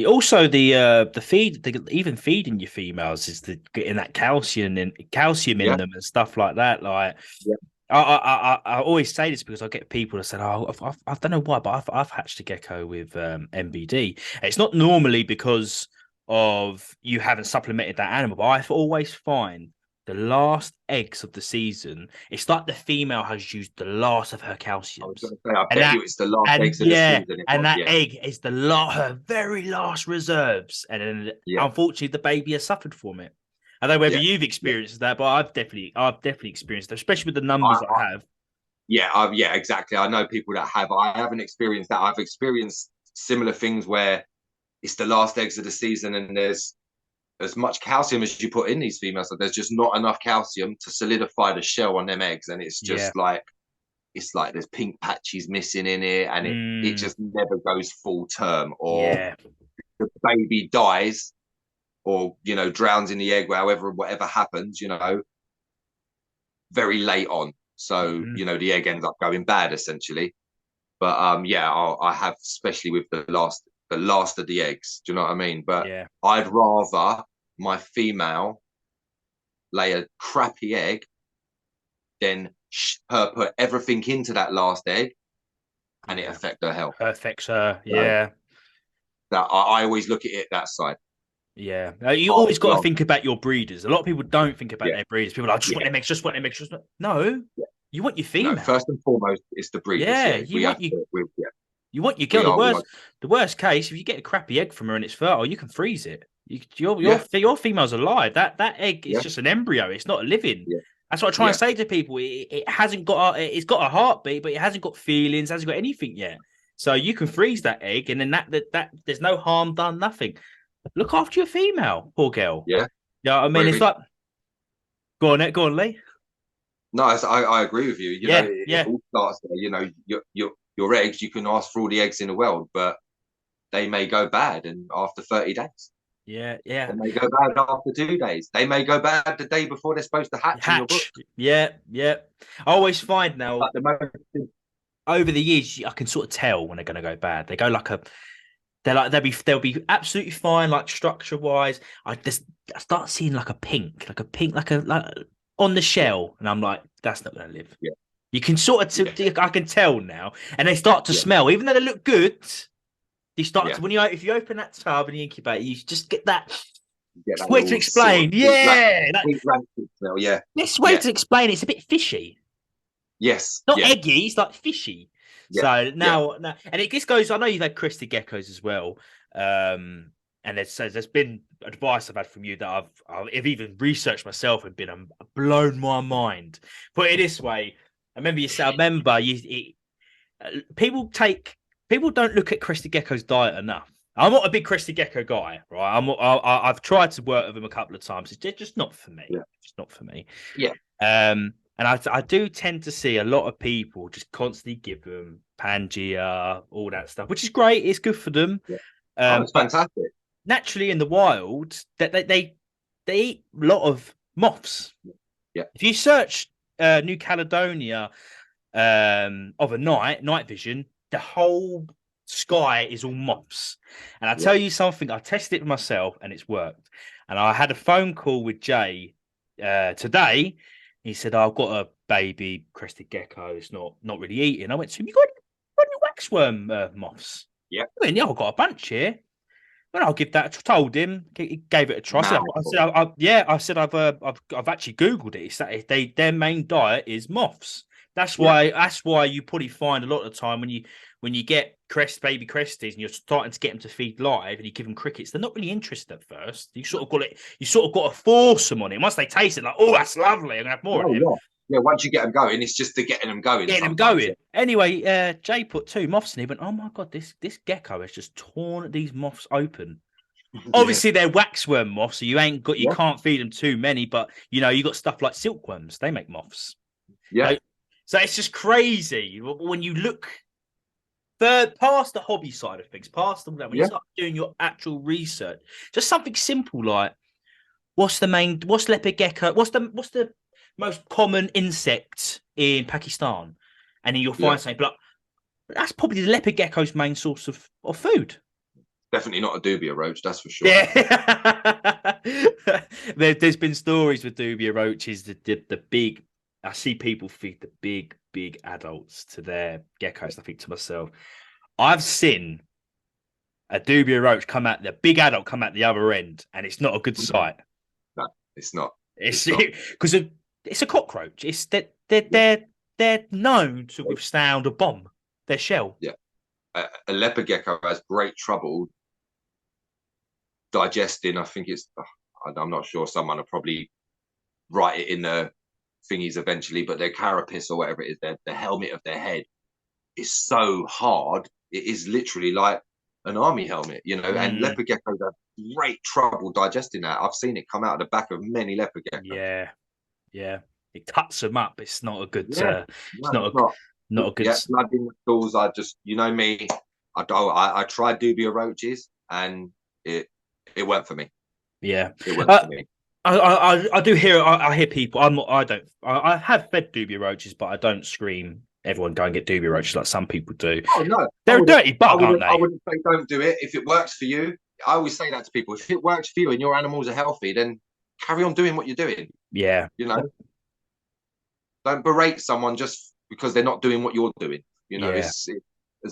Also, the feed, even feeding your females, is getting that calcium in them and stuff like that. I always say this because I get people that said, "Oh, I don't know why, but I've hatched a gecko with MBD." And it's not normally because of you haven't supplemented that animal, but I always find the last eggs of the season, it's like the female has used the last of her I was calciums, going to say, I and bet that you it's the last and eggs of the yeah, season. and that egg is her very last reserves, and then unfortunately the baby has suffered from it. I don't know whether you've experienced that, but I've definitely experienced it, especially with the numbers I have. Yeah, exactly. I know people that have. I haven't experienced that. I've experienced similar things where it's the last eggs of the season, and there's as much calcium as you put in these females, so there's just not enough calcium to solidify the shell on them eggs, and it's just like there's pink patches missing in it, and it just never goes full term, or the baby dies, or drowns in the egg, whatever happens, very late on. So the egg ends up going bad essentially. But I have, especially with the last of the eggs. Do you know what I mean? But I'd rather my female lay a crappy egg than her put everything into that last egg and it affect her health. Affects her, so, that I always look at it that side. Yeah, you always got to think about your breeders. A lot of people don't think about their breeders. People are like, just want them eggs, just want them eggs. No, you want your female. No, first and foremost, it's the breeders. You want your girl. The worst case, if you get a crappy egg from her and it's fertile, you can freeze it. Your female's alive. That egg is just an embryo. It's not a living. That's what I try and say to people. It hasn't got it's got a heartbeat, but it hasn't got feelings, hasn't got anything yet. So you can freeze that egg, and then that there's no harm done, nothing. Look after your female, poor girl. Yeah. I mean, it's like, go on, Lee. No, I agree with you. It all starts there. Your eggs, you can ask for all the eggs in the world, but they may go bad and after 30 days. Yeah. They may go bad after 2 days. They may go bad the day before they're supposed to hatch. In your book. Yeah. I always find now, over the years, I can sort of tell when they're going to go bad. They go like they'll be absolutely fine, like structure wise. I start seeing like a pink on the shell, and I'm like, that's not going to live. Yeah. You can sort of, I can tell now, and they start to smell, even though they look good. You start to, if you open that tub and you incubate, you just get that. Way to explain, smell, This way to explain, it's a bit fishy. Yes, not eggy, it's like fishy. So now, and this goes. I know you've had crested geckos as well, and there's been advice I've had from you that I've even researched myself and been blown my mind. Put it this way, people don't look at crested geckos' diet enough. I'm not a big crested gecko guy, right? I've tried to work with them a couple of times. It's just not for me. Yeah. It's not for me. Yeah. And I do tend to see a lot of people just constantly give them Pangea, all that stuff, which is great. It's good for them. Yeah. It's fantastic. Naturally, in the wild, they eat a lot of moths. Yeah. If you search New Caledonia of a night vision, the whole sky is all moths. And I tell you something, I tested it myself and it's worked. And I had a phone call with Jay today. He said, I've got a baby crested gecko. It's not really eating. I went to him, you got any waxworm moths? Yeah. He went, I've got a bunch here. Well, I'll give that. Told him, he gave it a try. I said, I've actually Googled it. Their main diet is moths. That's why you probably find a lot of the time when you get baby cresties and you're starting to get them to feed live and you give them crickets, they're not really interested at first. You sort of got to force them on it. Once they taste it, like, oh, that's lovely, I'm gonna have more of them. Yeah, once you get them going, it's just getting them going. Anyway, Jay put 2 moths in. He went, oh my god, this gecko has just torn these moths open. Obviously, they're waxworm moths, so you can't feed them too many. But you got stuff like silkworms; they make moths. Yeah. So it's just crazy when you look past the hobby side of things, when you start doing your actual research. Just something simple like what's leopard gecko? What's the most common insect in Pakistan? And then you'll find something like that's probably the leopard gecko's main source of food. Definitely not a dubia roach, that's for sure. Yeah. There's been stories with dubia roaches, the big I see people feed the big adults to their geckos. I think to myself, I've seen a dubia roach come out, the big adult come out the other end, and it's not a good sight. No, it's not. It's because it's a cockroach. It's that they're known to withstand a bomb. Their shell. Yeah, a leopard gecko has great trouble digesting. I think I'm not sure. Someone will probably write it in the thingies eventually, but their carapace or whatever it is, the helmet of their head is so hard. It is literally like an army helmet, you know. And leopard geckos have great trouble digesting that. I've seen it come out of the back of many leopard geckos. Yeah. It cuts them up. It's not a good. Yeah. It's not a good. Yeah, blood in the stools. I just, you know me. I tried dubia roaches, and it weren't for me. Yeah, it weren't for me. I do hear. I hear people. I have fed dubia roaches, but I don't scream. Everyone go and get dubia roaches like some people do. Oh no, they're a dirty bug, aren't they? I wouldn't say don't do it if it works for you. I always say that to people. If it works for you and your animals are healthy, then carry on doing what you're doing. Yeah, you know, don't berate someone just because they're not doing what you're doing. You know, as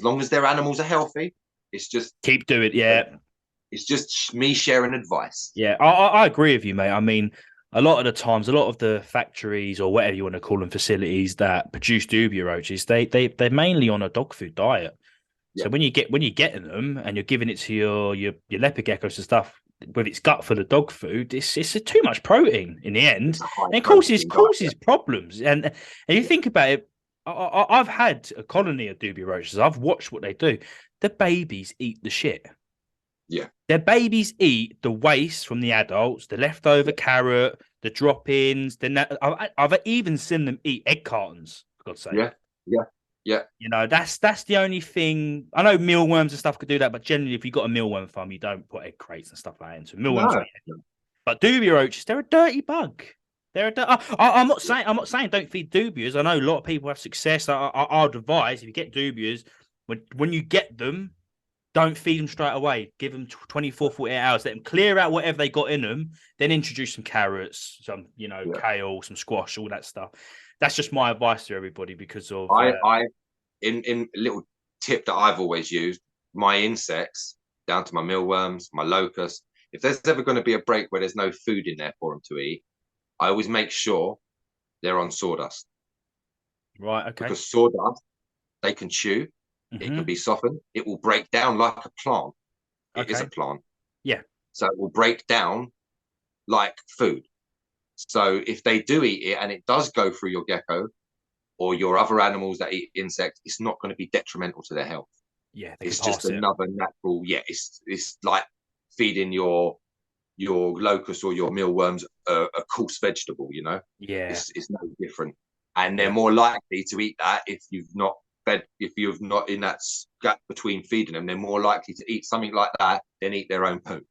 long as their animals are healthy, it's just keep doing. Yeah, it's just me sharing advice. Yeah, I agree with you, mate. I mean, a lot of the times, a lot of the factories or whatever you want to call them, facilities that produce dubia roaches, they're mainly on a dog food diet. Yeah. So when you getting them and you're giving it to your leopard geckos and stuff with its gut for the dog food, it's too much protein in the end, and it causes problems. And you think about it, I've had a colony of dubia roaches. I've watched what they do. The babies eat the shit. Yeah, their babies eat the waste from the adults, the leftover carrot, the drop-ins. I've even seen them eat egg cartons. For God's sake. Yeah. You know, that's the only thing. I know mealworms and stuff could do that, but generally, if you've got a mealworm farm, you don't put egg crates and stuff like that into mealworms. No. But dubia roaches, they're a dirty bug. I'm not saying don't feed dubias. I know a lot of people have success. I'd advise if you get dubias, when you get them, don't feed them straight away. Give them 24, 48 hours. Let them clear out whatever they got in them. Then introduce some carrots, some kale, some squash, all that stuff. That's just my advice to everybody because of. In a little tip that I've always used, my insects down to my mealworms, my locusts. If there's ever going to be a break where there's no food in there for them to eat, I always make sure they're on sawdust. Right. Okay. Because sawdust, they can chew. Mm-hmm. It can be softened. It will break down like a plant. It is a plant. Yeah. So it will break down like food. So if they do eat it and it does go through your gecko or your other animals that eat insects, it's not going to be detrimental to their health. Yeah. It's just another natural. Yeah. It's like feeding your locust or your mealworms a coarse vegetable. You know. Yeah. It's no different, and they're more likely to eat that if you've not in that gap between feeding them. They're more likely to eat something like that than eat their own poo.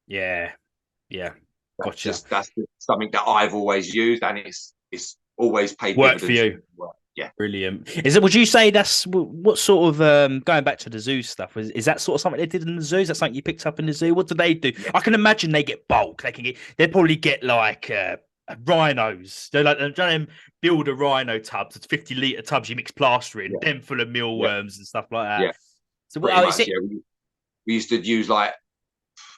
Yeah. Gotcha. That's just something that I've always used, and it's always paid work for you. Yeah, brilliant. Would you say that's what sort of going back to the zoo stuff? Is that sort of something they did in the zoo? Is that something you picked up in the zoo? What do they do? Yeah. I can imagine they get bulk. They'd probably get like rhinos. They're like build a rhino tub. It's 50-litre tubs you mix plaster in, them full of mealworms and stuff like that. Yeah. So we used to use like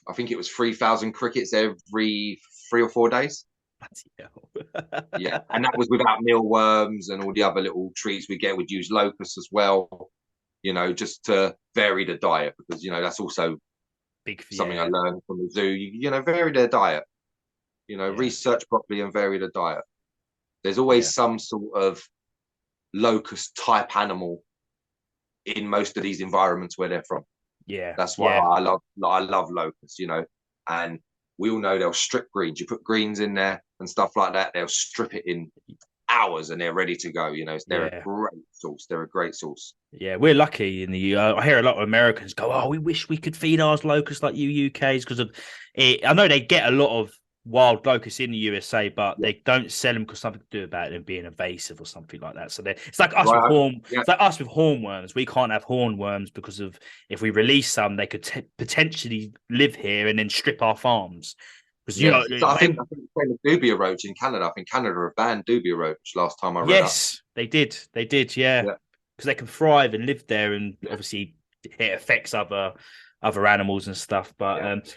I think it was 3,000 crickets every 3 or 4 days. Yeah, and that was without mealworms and all the other little treats we get. We'd use locusts as well, just to vary the diet because that's also something I learned from the zoo. Vary their diet. Research properly and vary the diet. There's always some sort of locust type animal in most of these environments where they're from. Yeah, that's why I love locusts. And we all know they'll strip greens. You put greens in there and stuff like that, they'll strip it in hours and they're ready to go. They're a great sauce. They're a great sauce. Yeah, we're lucky in the I hear a lot of Americans go, "Oh, we wish we could feed ours locusts like you UKs," because of it. I know they get a lot of wild locusts in the USA, but they don't sell them because something to do about them being invasive or something like that. So it's like us it's like us with hornworms. We can't have hornworms because of if we release some, they could potentially live here and then strip our farms. Because Yeah. So I think the same with dubia roach in Canada. I think Canada have banned dubia roach last time I read up. yes, they did. They did, yeah. Because they can thrive and live there, and obviously it affects other animals and stuff. But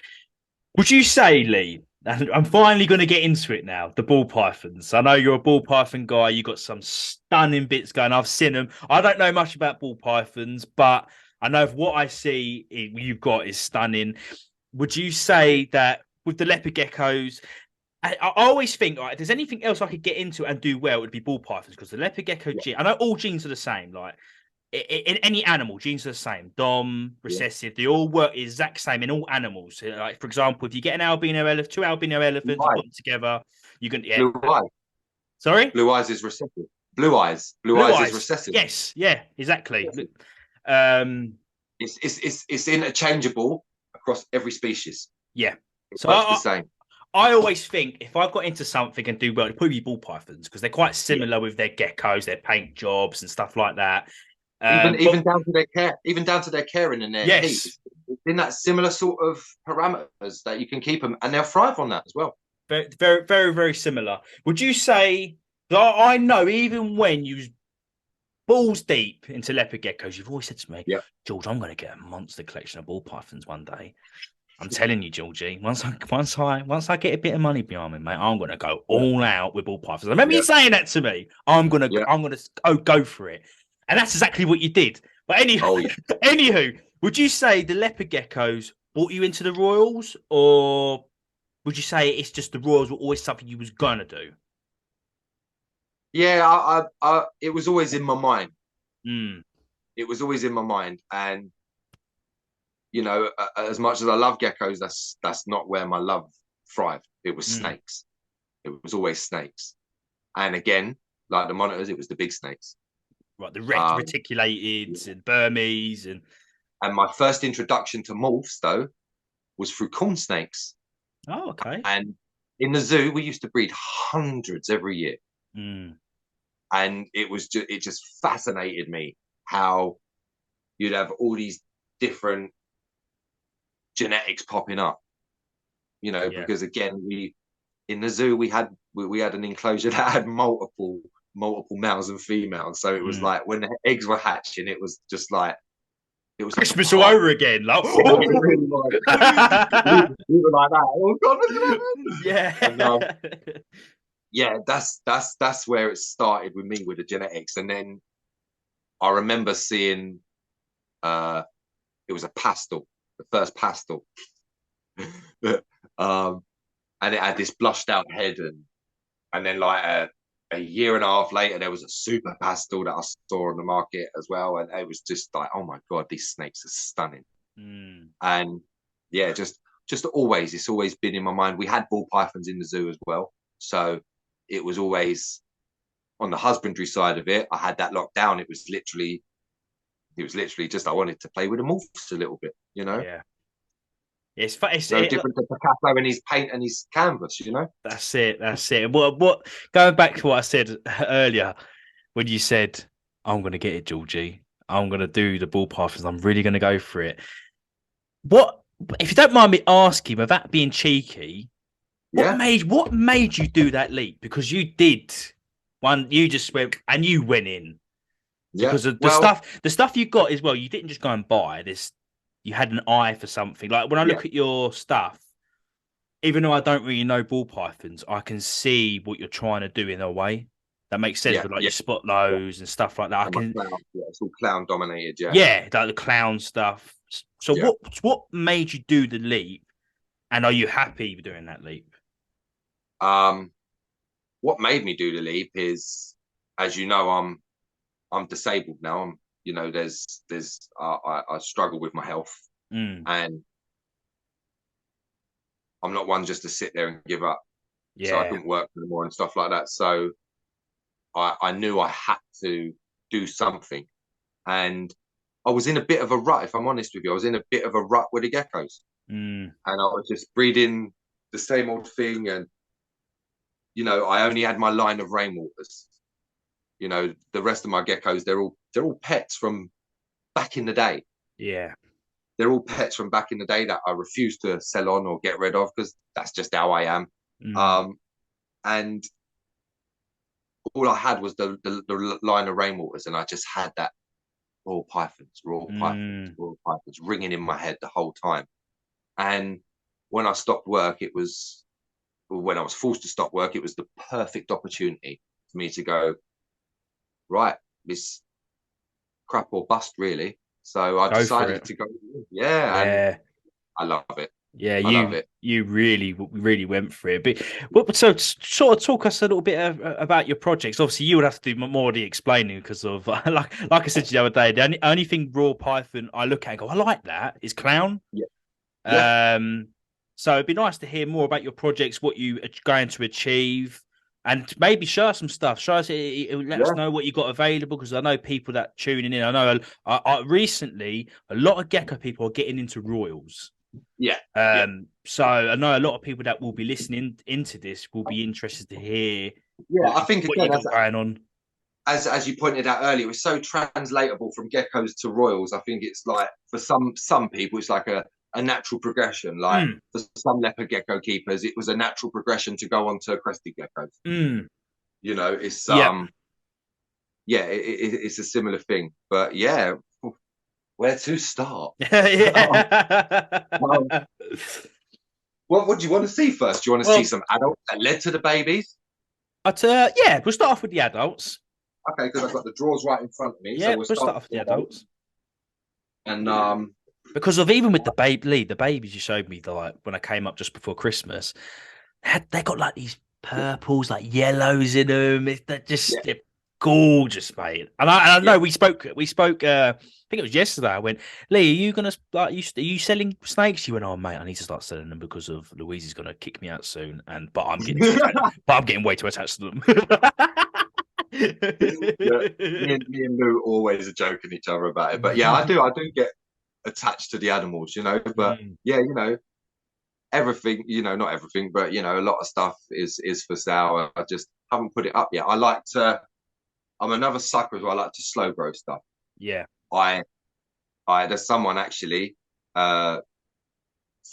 would you say, Lee? And I'm finally going to get into it now. The ball pythons. I know you're a ball python guy. You got some stunning bits going. I've seen them. I don't know much about ball pythons, but I know what I see you've got is stunning. Would you say that with the leopard geckos? I always think, right, if there's anything else I could get into and do well, it would be ball pythons, because the leopard gecko gene, I know all genes are the same. Like in any animal, genes are the same. Dom, recessive, they all work exact same in all animals. Like, for example, if you get an albino elephant, two albino elephants, you put them together, you can Blue eyes. Sorry? Blue eyes is recessive. Blue eyes is recessive. Yes, yeah, exactly. It's interchangeable across every species. Yeah. It works the same. I always think if I got into something and do well, it'd probably be ball pythons, because they're quite similar with their geckos, their paint jobs and stuff like that. Even down to their care, caring and their heat. It's in that similar sort of parameters that you can keep them, and they'll thrive on that as well. Very, very, very, very similar. Would you say that? I know even when you balls deep into leopard geckos, you've always said to me, George, I'm going to get a monster collection of ball pythons one day. I'm telling you, Georgie, once I get a bit of money behind me, mate, I'm going to go all out with ball pythons. I remember you saying that to me. I'm going to go for it. And that's exactly what you did. But anywho, would you say the leopard geckos brought you into the Royals, or would you say it's just the Royals were always something you was going to do? Yeah, it was always in my mind. It was always in my mind. And, you know, as much as I love geckos, that's not where my love thrived. It was snakes. It was always snakes. And again, like the monitors, it was the big snakes. Right, the reticulated and Burmese. And my first introduction to morphs, though, was through corn snakes. Oh, okay. And in the zoo, we used to breed hundreds every year. And it just fascinated me how you'd have all these different genetics popping up, you know, because again, in the zoo, we had an enclosure that had multiple males and females. So it was like when the eggs were hatching, it was just like, it was Christmas all over again. Like, we were like that. Oh God, what's going on? Yeah. And, yeah, that's where it started with me with the genetics. And then I remember seeing it was a pastel, the first pastel. And it had this blushed out head, and then like a year and a half later there was a super pastel that I saw on the market as well, and it was just like, oh my God, these snakes are stunning. And yeah, just always, it's always been in my mind. We had ball pythons in the zoo as well, so it was always on the husbandry side of it. I had that locked down. It was literally just I wanted to play with the morphs a little bit, you know. It's no different to Picasso and his paint and his canvas, you know. That's it. What going back to what I said earlier, when you said, I'm gonna get it, Georgie, I'm gonna do the ball pythons, I'm really gonna go for it. What, if you don't mind me asking, without being cheeky, what made you do that leap? Because you did one, you just went and you went in. Because of the stuff you got as well, you didn't just go and buy this. You had an eye for something. Like when I look at your stuff, even though I don't really know ball pythons, I can see what you're trying to do in a way. That makes sense with like your spot lows and stuff like that. It's all clown dominated, like the clown stuff. So what made you do the leap, and are you happy with doing that leap? What made me do the leap is, as you know, I'm disabled now. I'm, you know, I struggle with my health, and I'm not one just to sit there and give up. So I couldn't work anymore and stuff like that. So I knew I had to do something, and I was in a bit of a rut. If I'm honest with you, I was in a bit of a rut with the geckos, and I was just breeding the same old thing. And you know, I only had my line of rainwaters. You know, the rest of my geckos, they're all pets from back in the day. Yeah. they're all pets from back in the day that I refuse to sell on or get rid of because that's just how I am. And all I had was the line of rainwaters, and I just had that Royal Pythons ringing in my head the whole time. And when I stopped work, when I was forced to stop work, it was the perfect opportunity for me to go, right, this crap or bust, really. So I decided to go. And I love it. Yeah, you really went for it. But so sort of talk us a little bit about your projects. Obviously, you would have to do more of the explaining because of like I said to you the other day, the only thing Raw Python I look at and go, I like that is clown. Yeah. So it'd be nice to hear more about your projects, what you are going to achieve, and maybe share some stuff. Show us, let us know what you got available, because I know people that tuning in. I know recently a lot of gecko people are getting into royals. So I know a lot of people that will be listening into this will be interested to hear. I think what you got going on. As you pointed out earlier, it was so translatable from geckos to royals. I think it's like for some people, it's like a natural progression. Like for some leopard gecko keepers, it was a natural progression to go on to crested geckos. You know, it's it's a similar thing. But where to start? What do you want to see first? Do you want to see some adults that led to the babies? We'll start off with the adults. Okay, because I've got the drawers right in front of me. Yeah, so we'll start off with the adults. And because of even with the babies you showed me, like when I came up just before Christmas, they got like these purples, like yellows in them. They're just they're gorgeous, mate. And I know we spoke. I think it was yesterday. I went, Lee, are you gonna are you selling snakes? You went, oh mate, I need to start selling them because of Louise is gonna kick me out soon. But I'm getting way too attached to them. Me and Lou always are joking each other about it. But I do get attached to the animals, you know. But you know, everything, you know, not everything, but you know, a lot of stuff is for sale. I just haven't put it up yet. I'm another sucker as well. I like to slow grow stuff. There's someone actually, friend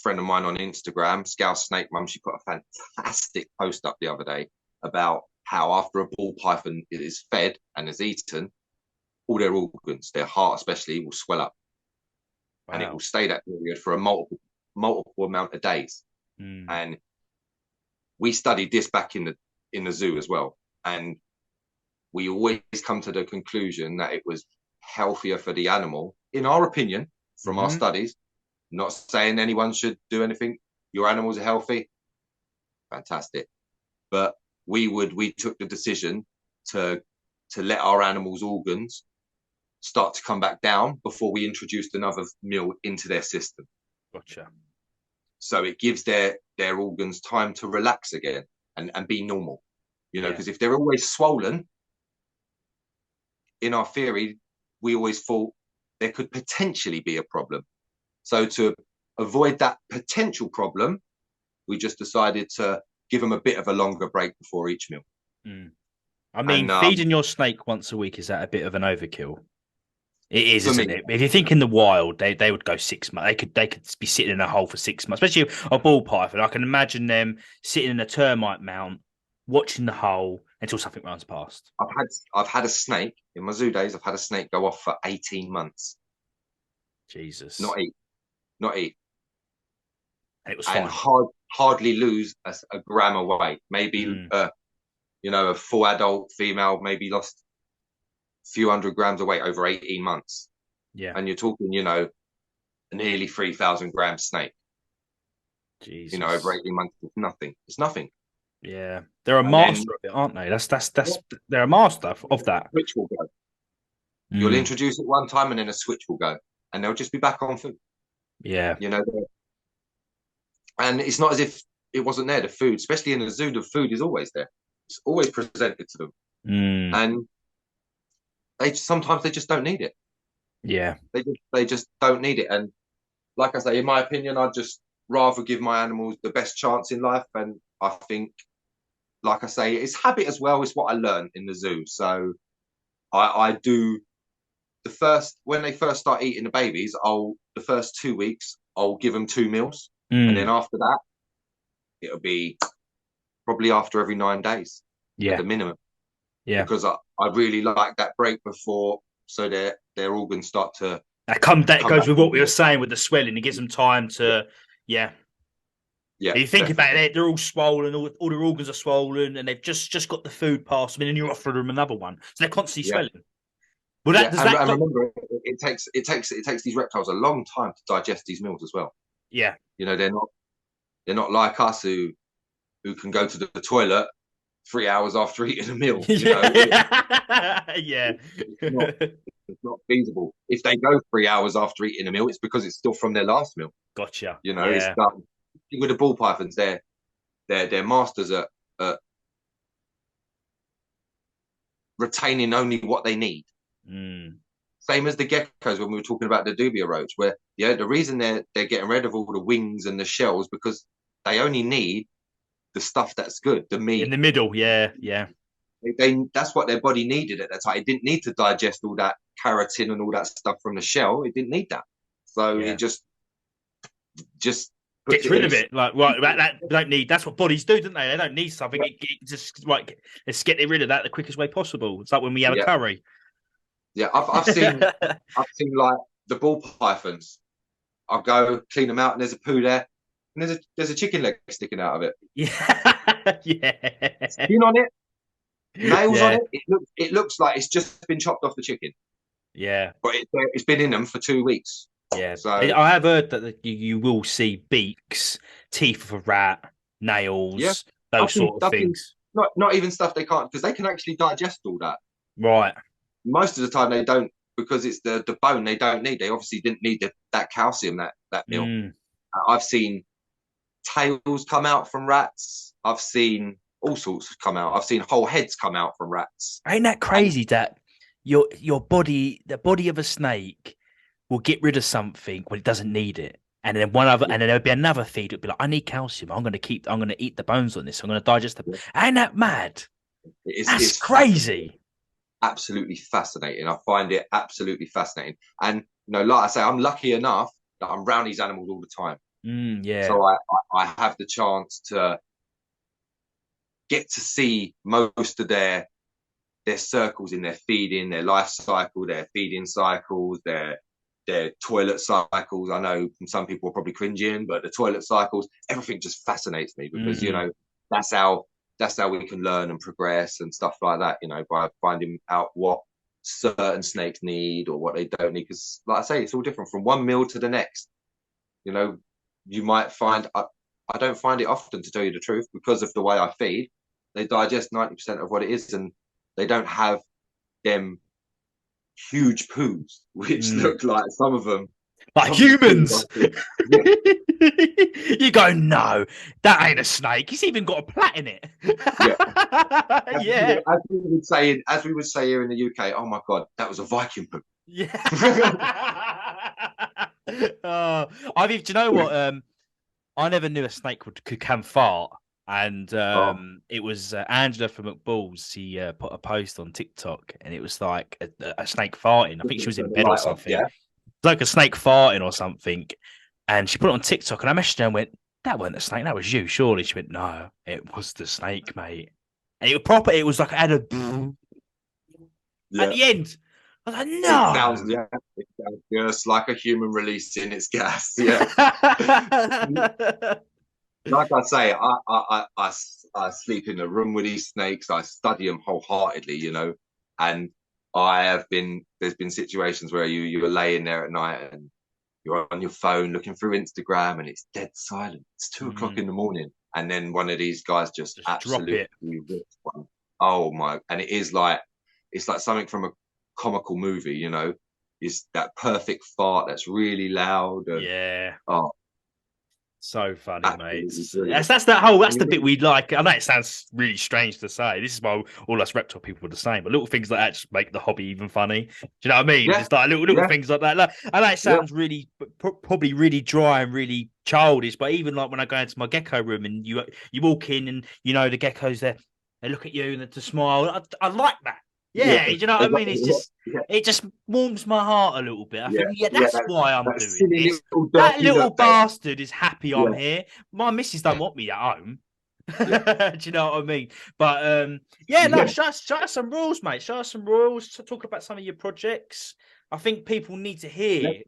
of mine on Instagram, Scouse Snake Mum, she put a fantastic post up the other day about how after a ball python is fed and is eaten, all their organs, their heart especially, will swell up. Wow. And it will stay that period for a multiple amount of days. And we studied this back in the zoo as well. And we always come to the conclusion that it was healthier for the animal, in our opinion, from our studies. Not saying anyone should do anything. Your animals are healthy. Fantastic. But we took the decision to let our animals' organs start to come back down before we introduced another meal into their system. Gotcha. So it gives their organs time to relax again and be normal. You know, because if they're always swollen, in our theory, we always thought there could potentially be a problem. So to avoid that potential problem, we just decided to give them a bit of a longer break before each meal. I mean, feeding your snake once a week, is that a bit of an overkill? It is, isn't it? If you think in the wild, they would go 6 months. They could be sitting in a hole for 6 months, especially a ball python. I can imagine them sitting in a termite mound, watching the hole until something runs past. I've had a snake in my zoo days. I've had a snake go off for 18 months. Jesus. Not eat. And it was fine. Hardly lose a gram of weight. Maybe a full adult female maybe lost a few hundred grams of weight over 18 months. Yeah. And you're talking, you know, a nearly 3,000 gram snake. Jesus. You know, over 18 months, it's nothing. Yeah. They're a master of it, aren't they? They're a master of that. Switch will go. You'll introduce it one time and then a switch will go. And they'll just be back on food. Yeah. You know, and it's not as if it wasn't there. The food, especially in the zoo, the food is always there. It's always presented to them. And sometimes they just don't need it. Yeah. They just don't need it. And like I say, in my opinion, I'd just rather give my animals the best chance in life. And I think, like I say, it's habit as well. It's what I learned in the zoo. So I do when they first start eating the babies, the first 2 weeks I'll give them 2 meals, and then after that, it'll be probably after every 9 days at the minimum. Yeah, because I really like that break before, so their organs start to. That goes with what we were saying with the swelling. It gives them time to, yeah. You think about it, they're all swollen, all their organs are swollen, and they've just got the food past them, and then you offer them another one, so they're constantly swelling. Well, remember, it takes these reptiles a long time to digest these meals as well. Yeah, they're not like us who can go to the toilet 3 hours after eating a meal. Yeah. It's not feasible. If they go 3 hours after eating a meal, it's because it's still from their last meal. Gotcha. It's done. With the ball pythons, they're masters at retaining only what they need. Same as the geckos when we were talking about the dubia roach, where the reason they're getting rid of all the wings and the shells because they only need the stuff that's good, the meat in the middle. Yeah. That's what their body needed at that time. It didn't need to digest all that keratin and all that stuff from the shell. It didn't need that, so it just gets rid of it. Like that don't need. That's what bodies do, don't they? They don't need something. It just like let's get rid of that the quickest way possible. It's like when we have a curry. Yeah, I've seen like the ball pythons. I'll go clean them out, and there's a poo there, and there's a chicken leg sticking out of it. Yeah, skin on it, nails on it. It looks like it's just been chopped off the chicken. Yeah, but it's been in them for 2 weeks. Yeah, so I have heard that you will see beaks, teeth of a rat, nails, those sort of things. Not even stuff they can't, because they can actually digest all that. Right. Most of the time they don't, because it's the bone they don't need. They obviously didn't need that calcium that meal. I've seen tails come out from rats. I've seen all sorts come out. I've seen whole heads come out from rats. Ain't that crazy that your body, the body of a snake, will get rid of something when it doesn't need it, and then and then there'll be another feed. It'll be like, I need calcium. I'm going to eat the bones on this. I'm going to digest them. Ain't that mad? It's crazy. Absolutely fascinating. I find it absolutely fascinating. And like I say, I'm lucky enough that I'm around these animals all the time. So I have the chance to get to see most of their circles in their feeding, their life cycle, their feeding cycles, their toilet cycles. I know some people are probably cringing, but the toilet cycles, everything just fascinates me because that's how we can learn and progress and stuff like that, by finding out what certain snakes need or what they don't need. Because like I say, it's all different from one meal to the next. You might find, I don't find it often, to tell you the truth, because of the way I feed. They digest 90% of what it is, and they don't have them huge poos, which look like some of them like humans. You go, no, that ain't a snake. He's even got a plait in it. As we would say here in the UK, oh my god, that was a Viking poo. Yeah. Do you know what? I never knew a snake can fart. And it was Angela from McBalls. She put a post on TikTok, and it was like a snake farting. I think she was in bed or something. Yeah. Like a snake farting or something. And she put it on TikTok, and I messaged her and went, "That wasn't a snake. That was you, surely." She went, "No, it was the snake, mate." And it was proper. It was like I had a at the end. I was like, "No." It sounds just like a human releasing its gas. Yeah. Like I say, I sleep in a room with these snakes. I study them wholeheartedly, and there's been situations where you were laying there at night and you're on your phone looking through Instagram and it's dead silent. It's 2 o'clock in the morning. And then one of these guys just absolutely rips one. Oh my, and it's like something from a comical movie, It's that perfect fart that's really loud. And, oh, so funny, mate. That's the bit we like. I know it sounds really strange to say. This is why all us reptile people are the same. But little things like that just make the hobby even funny. Do you know what I mean? Just like little things like that. I know it sounds really, probably really dry and really childish. But even like when I go into my gecko room and you walk in and the geckos there, they look at you and they smile. I like that. Yeah, you know what I mean? It's just it just warms my heart a little bit. I think, that's why I'm doing silly this. little That dirty little look, bastard is happy I'm here. My missus don't want me at home. Do you know what I mean? But show us some rules, mate. Show us some rules. Talk about some of your projects. I think people need to hear.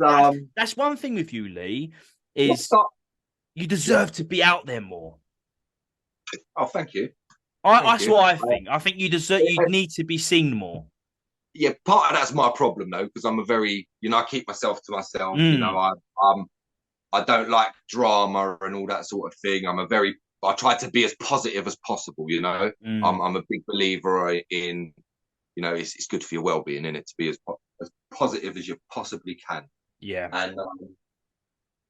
That's one thing with you, Lee, is you deserve to be out there more. Oh, thank you. That's what I think. I think you need to be seen more. Yeah, part of that's my problem though, because I'm a very, I keep myself to myself. I don't like drama and all that sort of thing. I try to be as positive as possible. I'm a big believer in, it's good for your well-being, in it, to be as positive as you possibly can. Yeah. And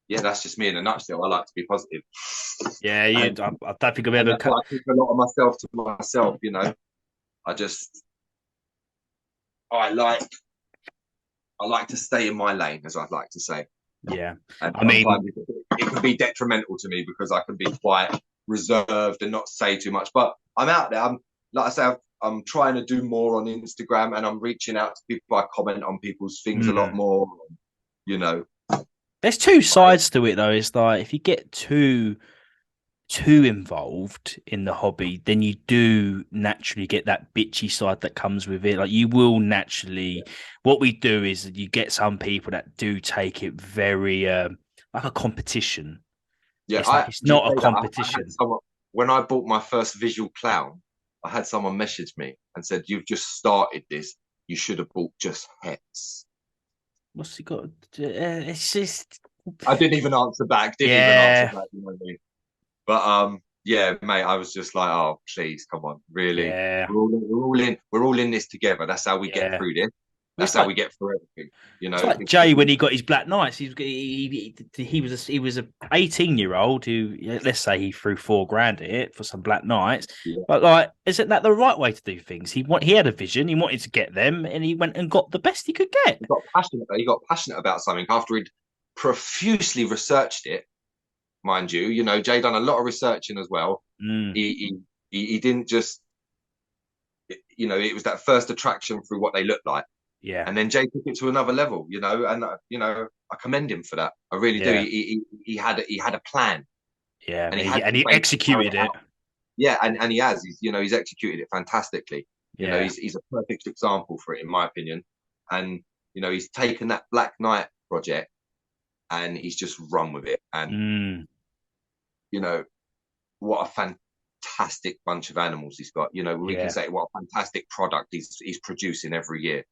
that's just me in a nutshell. I like to be positive. Yeah, I don't think I've ever. I keep a lot of myself to myself. I like to stay in my lane, as I'd like to say. Yeah, and sometimes it can be detrimental to me because I can be quite reserved and not say too much. But I'm out there. Like I say, I'm trying to do more on Instagram, and I'm reaching out to people. I comment on people's things a lot more. There's two sides to it, though. It's like if you get too involved in the hobby, then you do naturally get that bitchy side that comes with it. Like you will naturally. What we do is you get some people that do take it very like a competition. Yeah, it's not a competition. When I bought my first visual clown, I had someone message me and said, "You've just started this. You should have bought just Hex." What's he got? It's just. I didn't even answer back. You know what I mean? But yeah, mate, I was just like, oh, please, come on, really? Yeah. We're all in this together. That's how we get through this. That's how we get through everything. It's like Jay when he got his Black Knights. He was a 18-year-old who, let's say, he threw $4,000 at it for some Black Knights. Yeah. But like, isn't that the right way to do things? He had a vision. He wanted to get them, and he went and got the best he could get. He got passionate about something after he'd profusely researched it. Mind you, Jay done a lot of researching as well. He didn't just, it was that first attraction through what they looked like. Yeah. And then Jay took it to another level, and I commend him for that. I really do. He had a plan. Yeah. And he executed it. Yeah, and he has. He's executed it fantastically. He's a perfect example for it, in my opinion. And he's taken that Black Knight project and he's just run with it. And what a fantastic bunch of animals he's got. We can say what a fantastic product he's producing every year.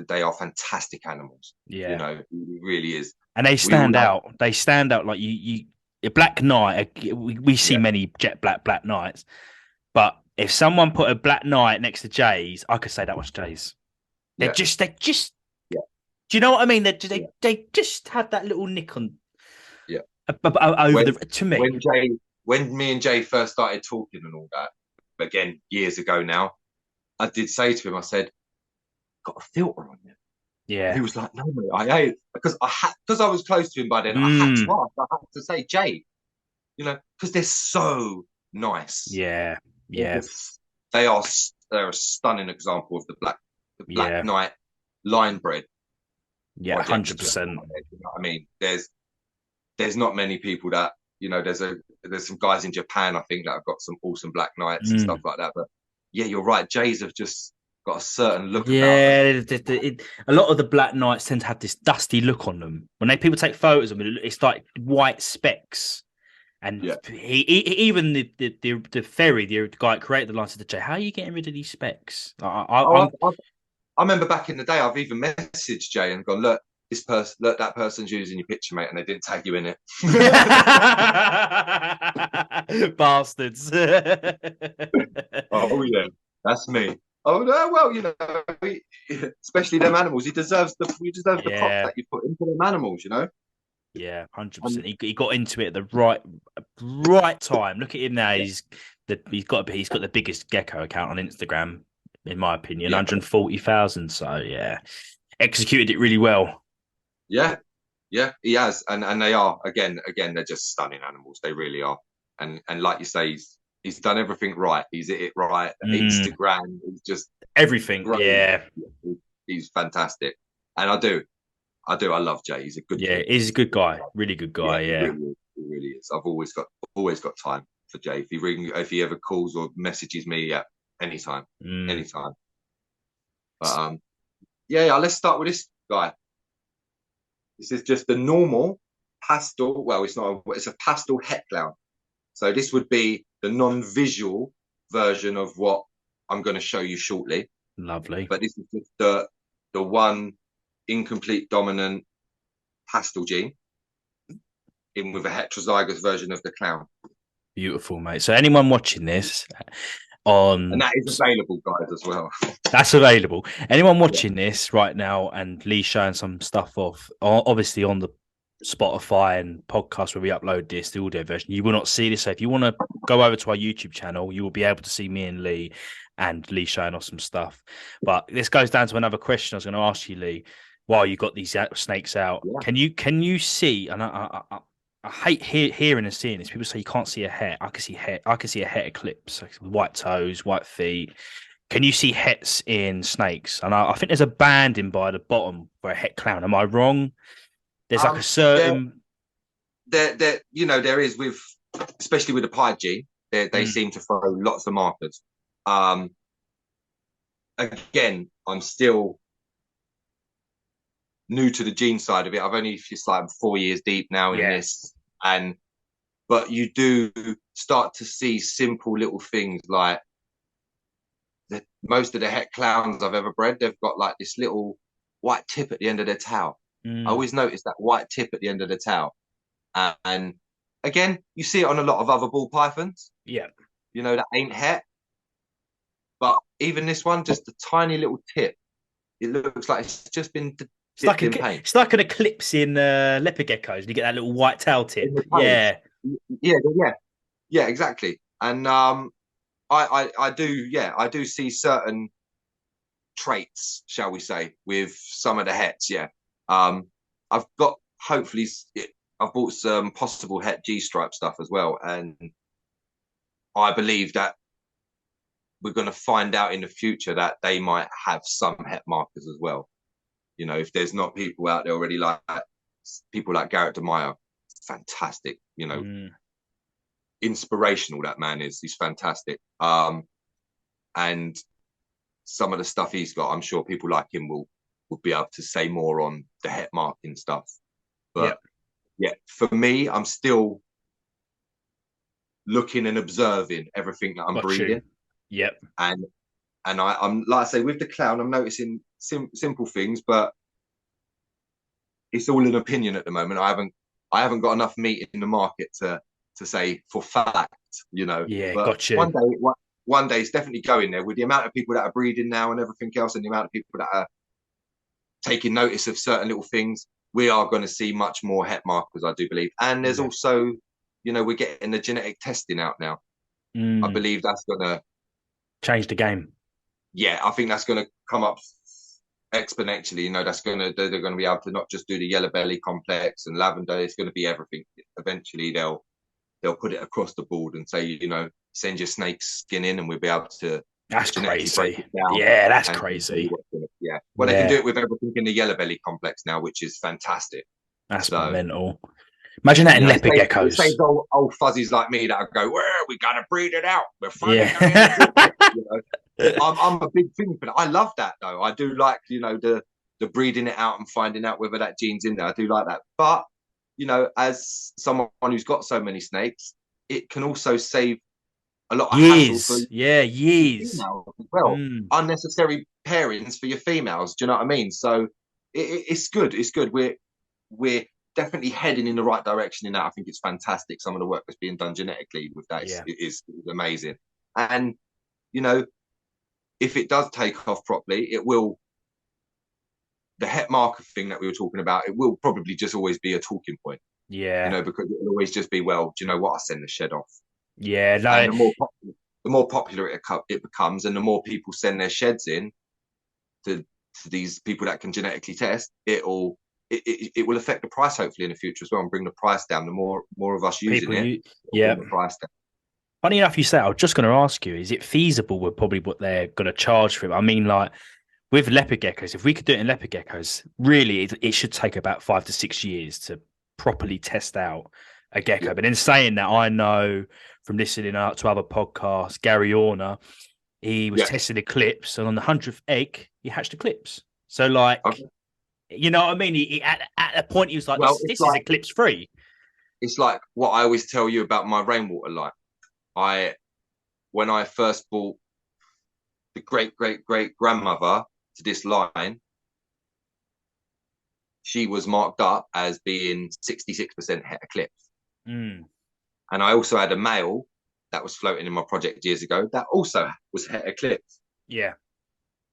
They are fantastic animals. Yeah, it really is. And they stand out. They stand out like you. A Black Knight. We see many jet black Knights, but if someone put a Black Knight next to Jay's, I could say that was Jay's. They're just. Do you know what I mean? They just have that little nick on. Yeah. To me, when me and Jay first started talking and all that, again years ago now, I did say to him, I said, "Got a filter on you." Yeah. He was like, "No, mate, I hate it," because I was close to him by then. I had to ask. I had to say, Jay, because they're so nice. Yeah. Yeah. They're a stunning example of the Black Knight line bred. Yeah, 100%. You know what I mean? There's not many people that there's some guys in Japan, I think, that have got some awesome Black Knights and stuff like that. But yeah, you're right. Jays have just got a certain look. Yeah, a lot of the Black Knights tend to have this dusty look on them. When people take photos of them, it's like white specks. And even the Ferry, the guy that created the line, said to Jay, "How are you getting rid of these specks?" I remember back in the day, I've even messaged Jay and gone, "Look, that person's using your picture, mate, and they didn't tag you in it." Bastards. Oh yeah, that's me. Oh no, well, especially them animals. We deserve the prop that you put into them animals, Yeah, 100%. He got into it at the right time. Look at him now. He's got the biggest gecko account on Instagram, in my opinion, 140,000. So yeah, executed it really well. Yeah, he has, and they are again. They're just stunning animals. They really are. And like you say, He's done everything right. He's hit it right. Instagram, he's just everything. great. Yeah, he's fantastic, and I love Jay. He's a good kid. He's a good guy, really good guy. Yeah, he really is. I've always got time for Jay. If he ever calls or messages me, anytime. But let's start with this guy. This is just the normal pastel. Well, it's not. It's a pastel het clown. So this would be the non-visual version of what I'm going to show you shortly. Lovely. But this is just the one incomplete dominant pastel gene in with a heterozygous version of the clown. Beautiful, mate. So anyone watching this and that is available, guys, as well. That's available. Anyone watching this right now, and Lee's showing some stuff off, obviously on the Spotify and podcast where we upload this, the audio version, you will not see this. So if you want to go over to our YouTube channel, you will be able to see me and Lee showing off some stuff. But this goes down to another question I was going to ask you, Lee. While you got these snakes out, can you see? And I hate hearing and seeing this. People say you can't see a het. I can see het. I can see a het eclipse, like white toes, white feet. Can you see hets in snakes? And I think there's a banding by the bottom for a het clown. Am I wrong? There's like a certain there is with, especially with the pied gene, they seem to throw lots of markers. Again, I'm still new to the gene side of it. I've only just like 4 years deep now in this, but you do start to see simple little things like most of the het clowns I've ever bred, they've got like this little white tip at the end of their tail. I always notice that white tip at the end of the tail. And again, you see it on a lot of other ball pythons. Yeah. That ain't het. But even this one, just a tiny little tip. It looks like it's just been dipped in paint. It's like an eclipse in leopard geckos. You get that little white tail tip. Yeah, exactly. And I do see certain traits, shall we say, with some of the hets. Yeah. I've got, hopefully, I've bought some possible het G-stripe stuff as well, and I believe that we're going to find out in the future that they might have some het markers as well. If there's not people out there already like people like Garrett DeMeyer, fantastic. Inspirational that man is. He's fantastic. And some of the stuff he's got, I'm sure people like him will be able to say more on the het marking stuff. But for me, I'm still looking and observing everything that I'm breeding. Yep. And I'm like I say, with the clown, I'm noticing simple things, but it's all an opinion at the moment. I haven't got enough meat in the market to say for fact, Yeah, but got you. One day it's definitely going there with the amount of people that are breeding now and everything else, and the amount of people that are taking notice of certain little things. We are going to see much more het markers, I do believe. And there's also, we're getting the genetic testing out now. I believe that's going to change the game. Yeah, I think that's going to come up exponentially. They're going to be able to not just do the yellow belly complex and lavender. It's going to be everything. Eventually, they'll put it across the board and say, send your snake skin in, and we'll be able to. That's crazy. Yeah, that's crazy. Yeah. Well, they can do it with everything in the yellow belly complex now, which is fantastic. That's mental. Imagine that in leopard geckos. It saves old fuzzies like me that go, well, we got to breed it out. We're finding I'm a big thing for that. I love that, though. I do like, the breeding it out and finding out whether that gene's in there. I do like that. But, as someone who's got so many snakes, it can also save a lot of hassle for years. As well. Unnecessary pairings for your females. Do you know what I mean? So it's good. It's good. We're definitely heading in the right direction in that. I think it's fantastic. Some of the work that's being done genetically with that is amazing. And, if it does take off properly, it will. The het marker thing that we were talking about, it will probably just always be a talking point. Yeah. Because it'll always just be, well, do you know what? I send the shed off. Yeah. No. And the more popular it becomes, and the more people send their sheds in to these people that can genetically test, it will affect the price hopefully in the future as well, and bring the price down. The more of us using the price down. Funny enough, you say, I was just going to ask you, is it feasible with probably what they're going to charge for it? I mean, like with leopard geckos, if we could do it in leopard geckos, really, it should take about 5 to 6 years to properly test out a gecko. Yeah. But in saying that, I know from listening out to other podcasts, Gary Orner, he was testing eclipse, and on the 100th egg, he hatched eclipse. So, like, you know what I mean? He at a point, he was like, well, this is eclipse free. It's like what I always tell you about my rainwater light. When I first bought the great grandmother to this line, she was marked up as being 66% het eclipse. Mm. And I also had a male that was floating in my project years ago that also was het eclipse. Yeah.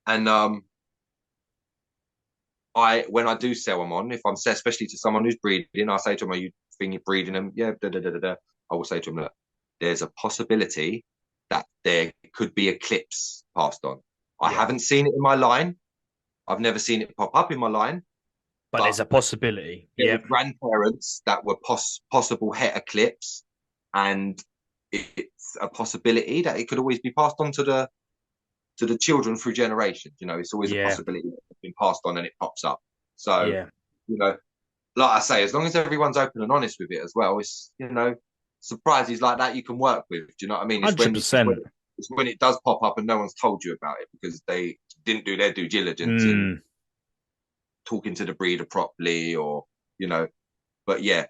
And when I do sell them on, if I'm especially to someone who's breeding, I say to them, "Are you thinking of breeding them?" Yeah, I will say to them, "Look, there's a possibility that there could be eclipse passed on. I haven't seen it in my line. I've never seen it pop up in my line, but there's a possibility. Yeah, grandparents that were possible het eclipse, and it's a possibility that it could always be passed on to the children through generations. You know, it's always a possibility that it's been passed on and it pops up. So, you know, like I say, as long as everyone's open and honest with it as well, it's, you know, surprises like that you can work with. Do you know what I mean? It's 100%. It's when it does pop up and no one's told you about it because they didn't do their due diligence in talking to the breeder properly, or, you know. But yeah,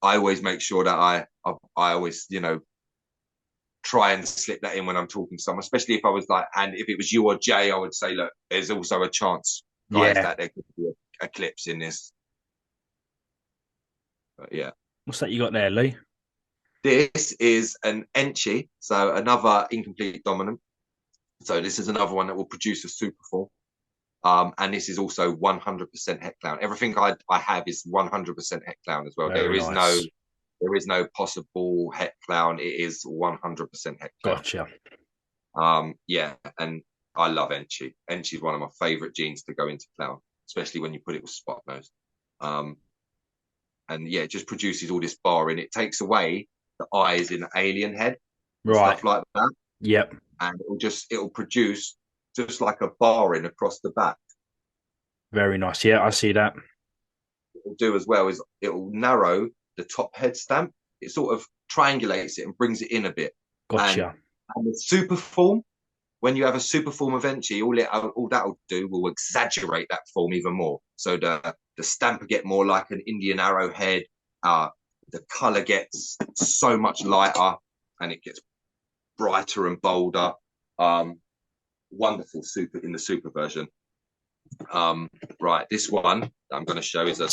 I always make sure that I always, you know, try and slip that in when I'm talking to someone, especially if I was like, and if it was you or Jay, I would say, look, there's also a chance, guys, that there could be an eclipse in this. But yeah. What's that you got there, Lee? This is an Enchi, so another incomplete dominant. So this is another one that will produce a super form. And this is also 100% het clown. Everything I have is 100% het clown as well. There is no possible het clown. It is 100% het clown. Gotcha. Yeah, and I love Enchi. Enchi is one of my favorite genes to go into clown, especially when you put it with spot nose. And yeah, it just produces all this barring. It takes away the eyes in the alien head, stuff like that. Yep. And it'll produce just like a barring across the back. Very nice. Yeah, I see that. What it'll do as well is it'll narrow the top head stamp. It sort of triangulates it and brings it in a bit. Gotcha. And the super form, when you have a super form of Enchi, all that'll do will exaggerate that form even more. So the stamp will get more like an Indian arrowhead. The color gets so much lighter and it gets brighter and bolder. Wonderful super in the super version. Right, this one I'm going to show is is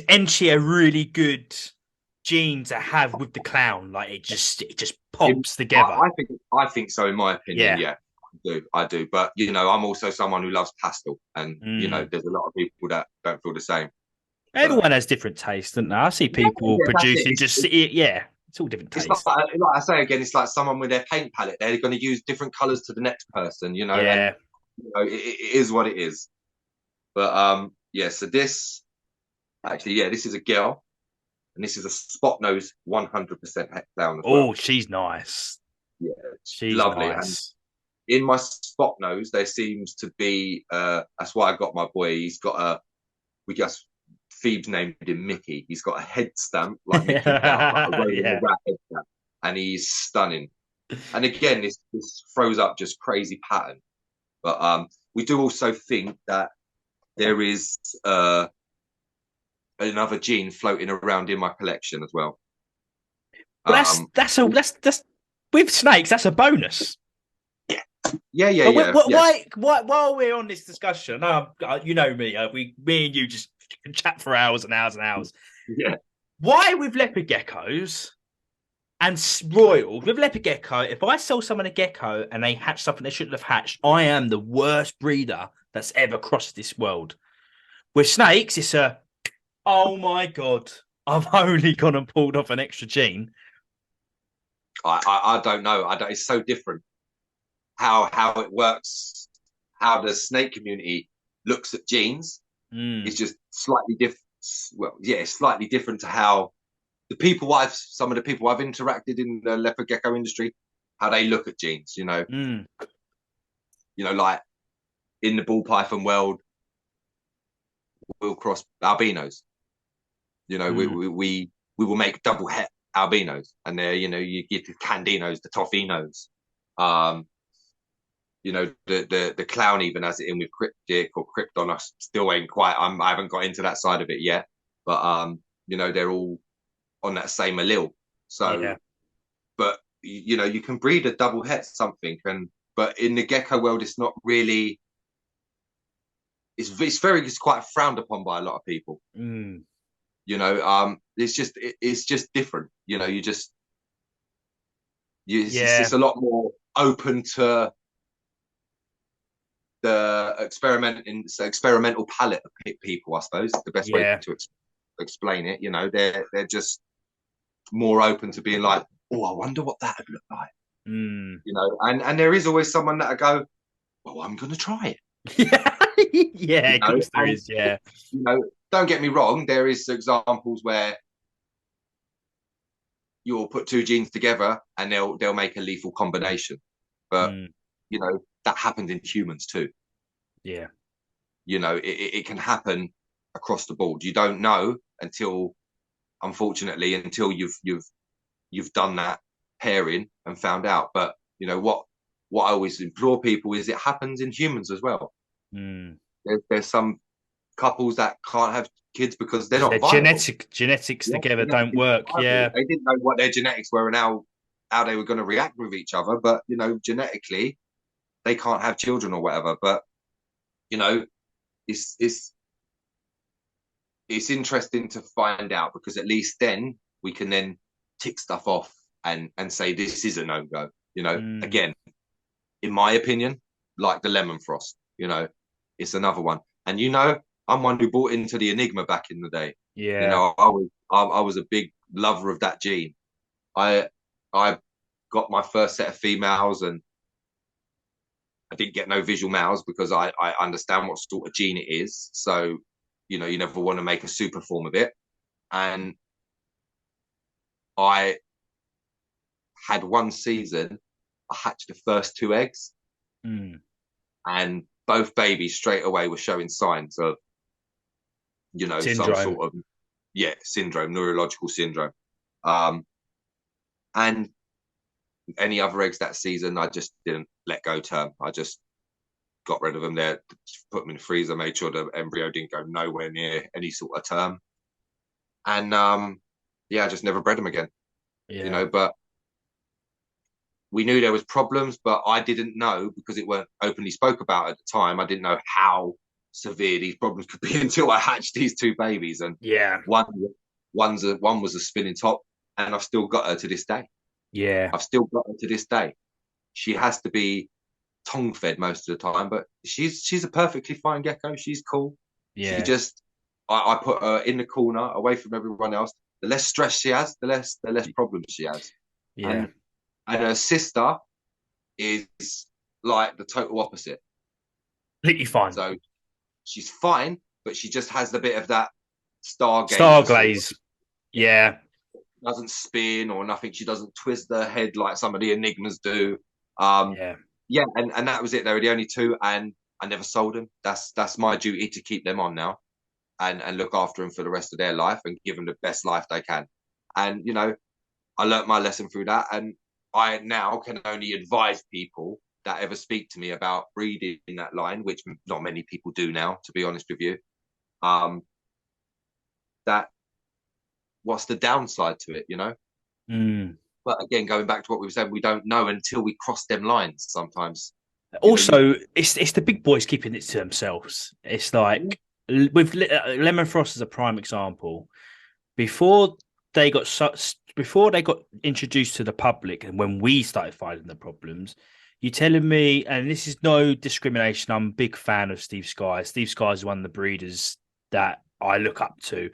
Enchi a really good gene to have with the clown? Like it just pops together. I think so, in my opinion. Yeah, I do. But you know, I'm also someone who loves pastel, and you know, there's a lot of people that don't feel the same. Everyone has different tastes, don't they? I see people producing it's all different tastes. It's like I say again, it's like someone with their paint palette. They're going to use different colors to the next person, you know. Yeah. And, you know, it is what it is. But so this is a girl, and this is a spot nose 100% het clown as well. Oh, she's nice. Yeah, she's lovely. Nice. And in my spot nose, there seems to be that's why I got my boy. He's got Phoebe's named him Mickey. He's got a head stamp like Mickey Mouse, like a rat head stamp, and he's stunning. And again, this throws up just crazy pattern. But we do also think that there is another gene floating around in my collection as well. But that's with snakes. That's a bonus. Yeah. While we're on this discussion, you know me, me and you just chat for hours and hours and hours. Yeah. Why with leopard geckos and royal with leopard gecko? If I sell someone a gecko and they hatch something they shouldn't have hatched, I am the worst breeder that's ever crossed this world. With snakes, it's oh my god, I've only gone and pulled off an extra gene. I don't know. It's so different how it works. How the snake community looks at genes is just slightly different. Well, yeah, it's slightly different to how some of the people I've interacted in the leopard gecko industry, how they look at genes, like in the ball python world, we'll cross albinos. We will make double het albinos, and they're, you get the candinos, the toffinos, the clown even has it in with cryptic or krypton. I still ain't quite. I haven't got into that side of it yet, but they're all on that same allele. So, but you can breed a double het something, but in the gecko world, it's not really. It's quite frowned upon by a lot of people. It's just different. It's just a lot more open to the experimental palette of people, I suppose, is the best way to explain it. They're just more open to being like, oh, I wonder what that would look like. And there is always someone that I go, well, I'm going to try it. Of course there is. Yeah. Don't get me wrong. There is examples where you'll put two genes together and they'll make a lethal combination. But that happens in humans too. Yeah. It can happen across the board. You don't know until you've done that pairing and found out. But what I always implore people is it happens in humans as well. There's some couples that can't have kids because they're not viable. Genetics together don't work. Yeah, they didn't know what their genetics were and how they were going to react with each other. But genetically, they can't have children or whatever. But it's interesting to find out, because at least then we can then tick stuff off and say this is a no-go. Again, in my opinion, like the lemon frost, it's another one. And I'm one who bought into the Enigma back in the day. Yeah. I was a big lover of that gene. I got my first set of females, and I didn't get no visual males because I understand what sort of gene it is. So, you never want to make a super form of it. And I had one season, I hatched the first 2 eggs, and both babies straight away were showing signs of, syndrome. Some sort of syndrome, neurological syndrome. And any other eggs that season, I just didn't let go term. I just got rid of them there, put them in the freezer, made sure the embryo didn't go nowhere near any sort of term. And I just never bred them again. But we knew there was problems, but I didn't know, because it weren't openly spoke about at the time. I didn't know how severe these problems could be until I hatched these 2 babies. And one was a spinning top, and I've still got her to this day. I've still got her to this day. She has to be tongue fed most of the time, but she's a perfectly fine gecko. She's cool. She just, I put her in the corner away from everyone else. The less stress she has, the less problems she has. And her sister is like the total opposite. Completely fine. So she's fine, but she just has the bit of that star glaze. Yeah. Doesn't spin or nothing. She doesn't twist her head like some of the Enigmas do. And that was it. They were the only 2, and I never sold them. That's my duty, to keep them on now and look after them for the rest of their life and give them the best life they can. And, I learnt my lesson through that. And I now can only advise people that ever speak to me about breeding in that line, which not many people do now, to be honest with you. That what's the downside to it, But again, going back to what we were saying, we don't know until we cross them lines sometimes. Also, it's the big boys keeping it to themselves. It's like with Lemon Frost as a prime example. Before they got introduced to the public, and when we started finding the problems, you're telling me, and this is no discrimination, I'm a big fan of Steve Sky. Steve Sky is one of the breeders that I look up to.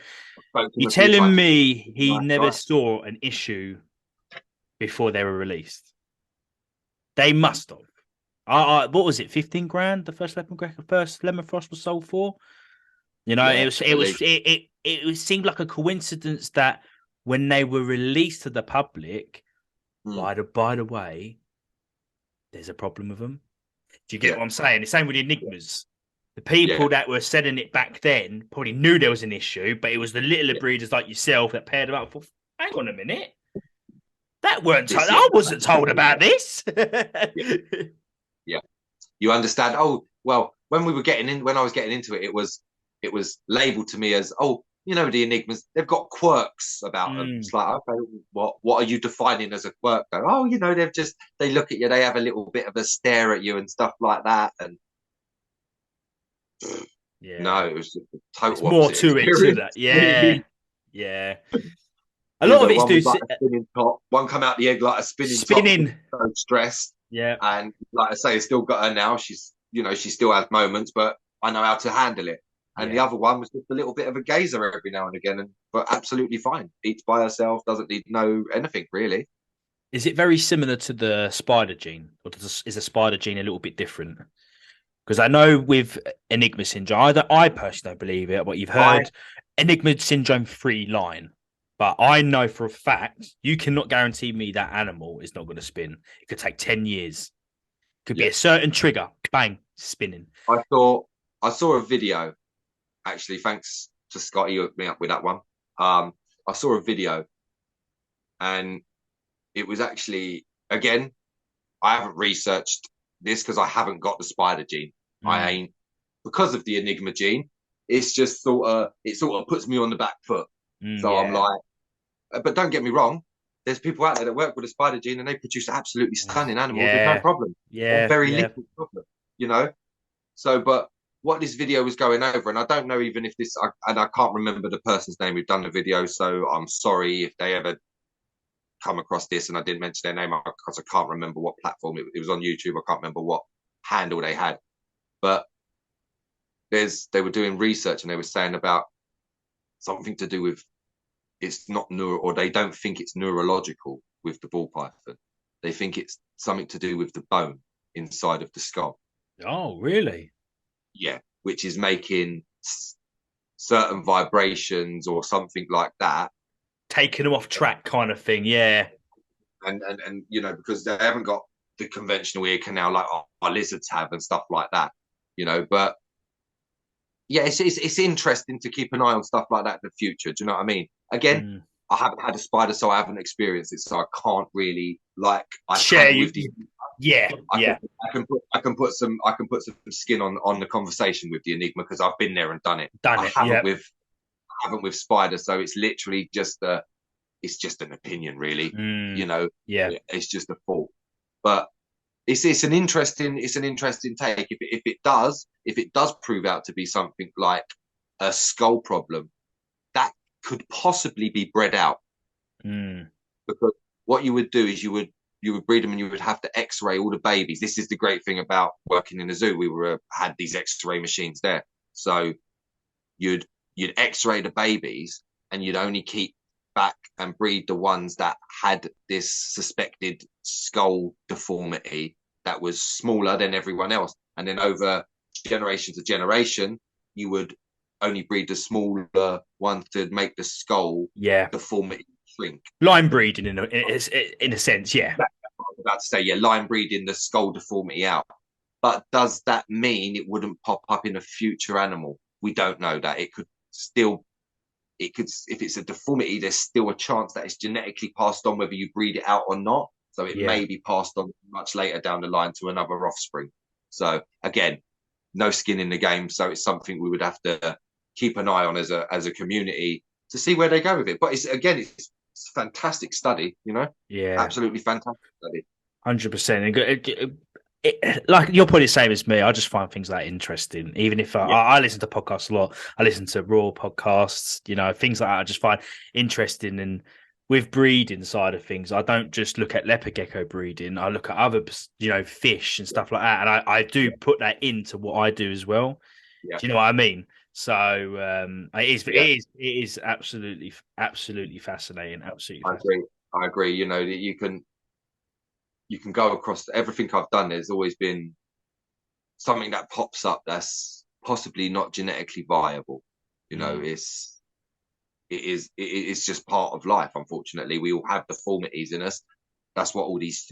You're telling me he never saw an issue before they were released? They must have. What was it? 15 grand? The first Lemon Frost was sold for. It seemed like a coincidence that when they were released to the public, by the way, there's a problem with them. Do you get what I'm saying? The same with the Enigmas. The people that were selling it back then probably knew there was an issue, but it was the littler breeders like yourself that paired them up. Thought, hang on a minute, that weren't told. I wasn't told about this. Yeah, you understand? Oh, well, when I was getting into it, it was labelled to me as, oh, you know, the Enigmas, they've got quirks about them. It's like, okay, what are you defining as a quirk? Though? Oh, you know, they look at you, they have a little bit of a stare at you and stuff like that, and. No, it was just a total more to experience. it to that. Yeah. A lot of it's like a spinning top. One come out the egg like a spinning. Top, so stressed. Yeah. And like I say, it's still got her now. She's, you know, she still has moments, but I know how to handle it. And the other one was just a little bit of a gazer every now and again, but absolutely fine. Eats by herself, doesn't need anything really. Is it very similar to the spider gene, or is the spider gene a little bit different? Because I know with Enigma syndrome, I personally don't believe it, but you've heard Enigma syndrome free line. But I know for a fact, you cannot guarantee me that animal is not going to spin. It could take 10 years. It could be a certain trigger, bang, spinning. I saw a video, actually, thanks to Scott, you hooked me up with that one. I saw a video, and it was actually, again, I haven't researched this because I haven't got the spider gene. I ain't, because of the Enigma gene. It's just it sort of puts me on the back foot. So I'm like, but don't get me wrong. There's people out there that work with a spider gene and they produce absolutely stunning animals with no problem. Yeah, very little problem. You know. So, but what this video was going over, and I don't know even if this, and I can't remember the person's name who done the video. So I'm sorry if they ever come across this and I didn't mention their name because I can't remember what platform it was on. YouTube. I can't remember what handle they had, but they were doing research and they were saying about something to do with it's not or they don't think it's neurological with the ball python. They think it's something to do with the bone inside of the skull. Oh, really? Yeah, which is making certain vibrations or something like that, taking them off track, kind of thing. Yeah, and you know, because they haven't got the conventional ear canal like our lizards have and stuff like that, you know. But yeah, it's interesting to keep an eye on stuff like that in the future. Do you know what I mean? Again, I haven't had a spider, so I haven't experienced it, so I can't really share with the. I can put some skin on the conversation with the Enigma because I've been there and done it. I haven't with spider, so it's literally just it's just an opinion, really. You know, it's just a thought. But it's an interesting take. If it does prove out to be something like a skull problem, that could possibly be bred out. Because what you would do is you would breed them and you would have to X-ray all the babies. This is the great thing about working in a zoo. We had these X-ray machines there, so you'd X-ray the babies and you'd only keep back and breed the ones that had this suspected skull deformity that was smaller than everyone else. And then over generation to generation, you would only breed the smaller ones to make the skull deformity shrink. Line breeding in a sense, yeah. That's what I was about to say, line breeding the skull deformity out. But does that mean it wouldn't pop up in a future animal? We don't know that. It could, if it's a deformity, there's still a chance that it's genetically passed on whether you breed it out or not. So it may be passed on much later down the line to another offspring. So again, no skin in the game. So it's something we would have to keep an eye on as a community to see where they go with it. But it's a fantastic study, you know? Yeah. Absolutely fantastic study. 100%. Like you're probably the same as me. I just find things like interesting. Even if I listen to podcasts a lot, I listen to raw podcasts, you know, things like that I just find interesting. And with breeding side of things, I don't just look at leopard gecko breeding. I look at other, you know, fish and stuff like that. And I do put that into what I do as well. Yeah. Do you know what I mean? So it is absolutely fascinating. Absolutely. I agree. You know, that you can go across everything I've done. There's always been something that pops up that's possibly not genetically viable. You know, it's just part of life. Unfortunately, we all have deformities in us. That's what all these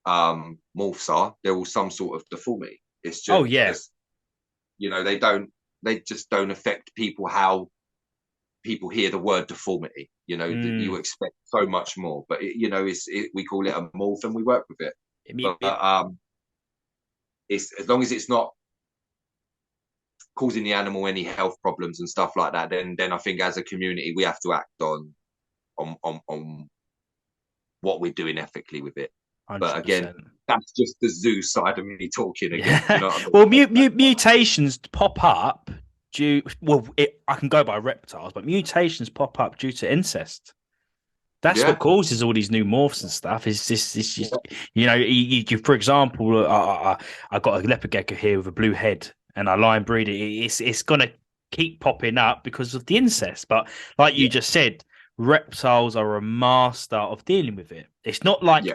morphs are. They're all some sort of deformity. It's just they just don't affect people how people hear the word deformity. You expect so much more, but we call it a morph and we work with it. It's as long as it's not causing the animal any health problems and stuff like that, then I think as a community we have to act on what we're doing ethically with it. 100%. But again, that's just the zoo side of me talking again. Yeah. You know what I mean? Well, mutations pop up I can go by reptiles, but mutations pop up due to incest. That's what causes all these new morphs and stuff. It's just you for example, I got a leopard gecko here with a blue head, and I line breed it. It's gonna keep popping up because of the incest. But like you just said, reptiles are a master of dealing with it. It's not like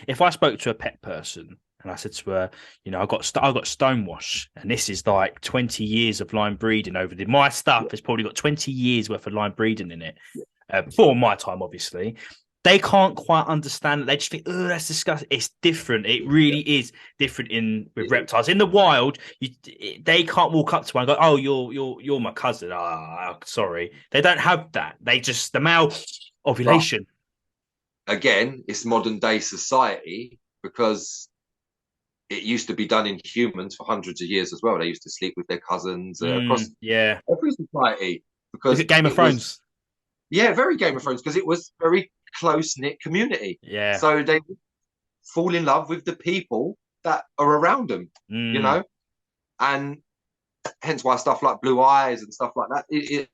if I spoke to a pet person and I said to her, I got stonewash, and this is like 20 years of line breeding over there. My stuff has probably got 20 years worth of line breeding in it. Before my time, obviously, they can't quite understand it. They just think, "Oh, that's disgusting." It's different. It really is different with reptiles. In the wild, they can't walk up to one and go, "Oh, you're my cousin." Sorry, they don't have that. They just the male ovulation. But again, it's modern day society because it used to be done in humans for hundreds of years as well. They used to sleep with their cousins across every society because look at Game of Thrones. Very Game of Thrones, because it was very close-knit community. Yeah. So they fall in love with the people that are around them, and hence why stuff like Blue Eyes and stuff like that it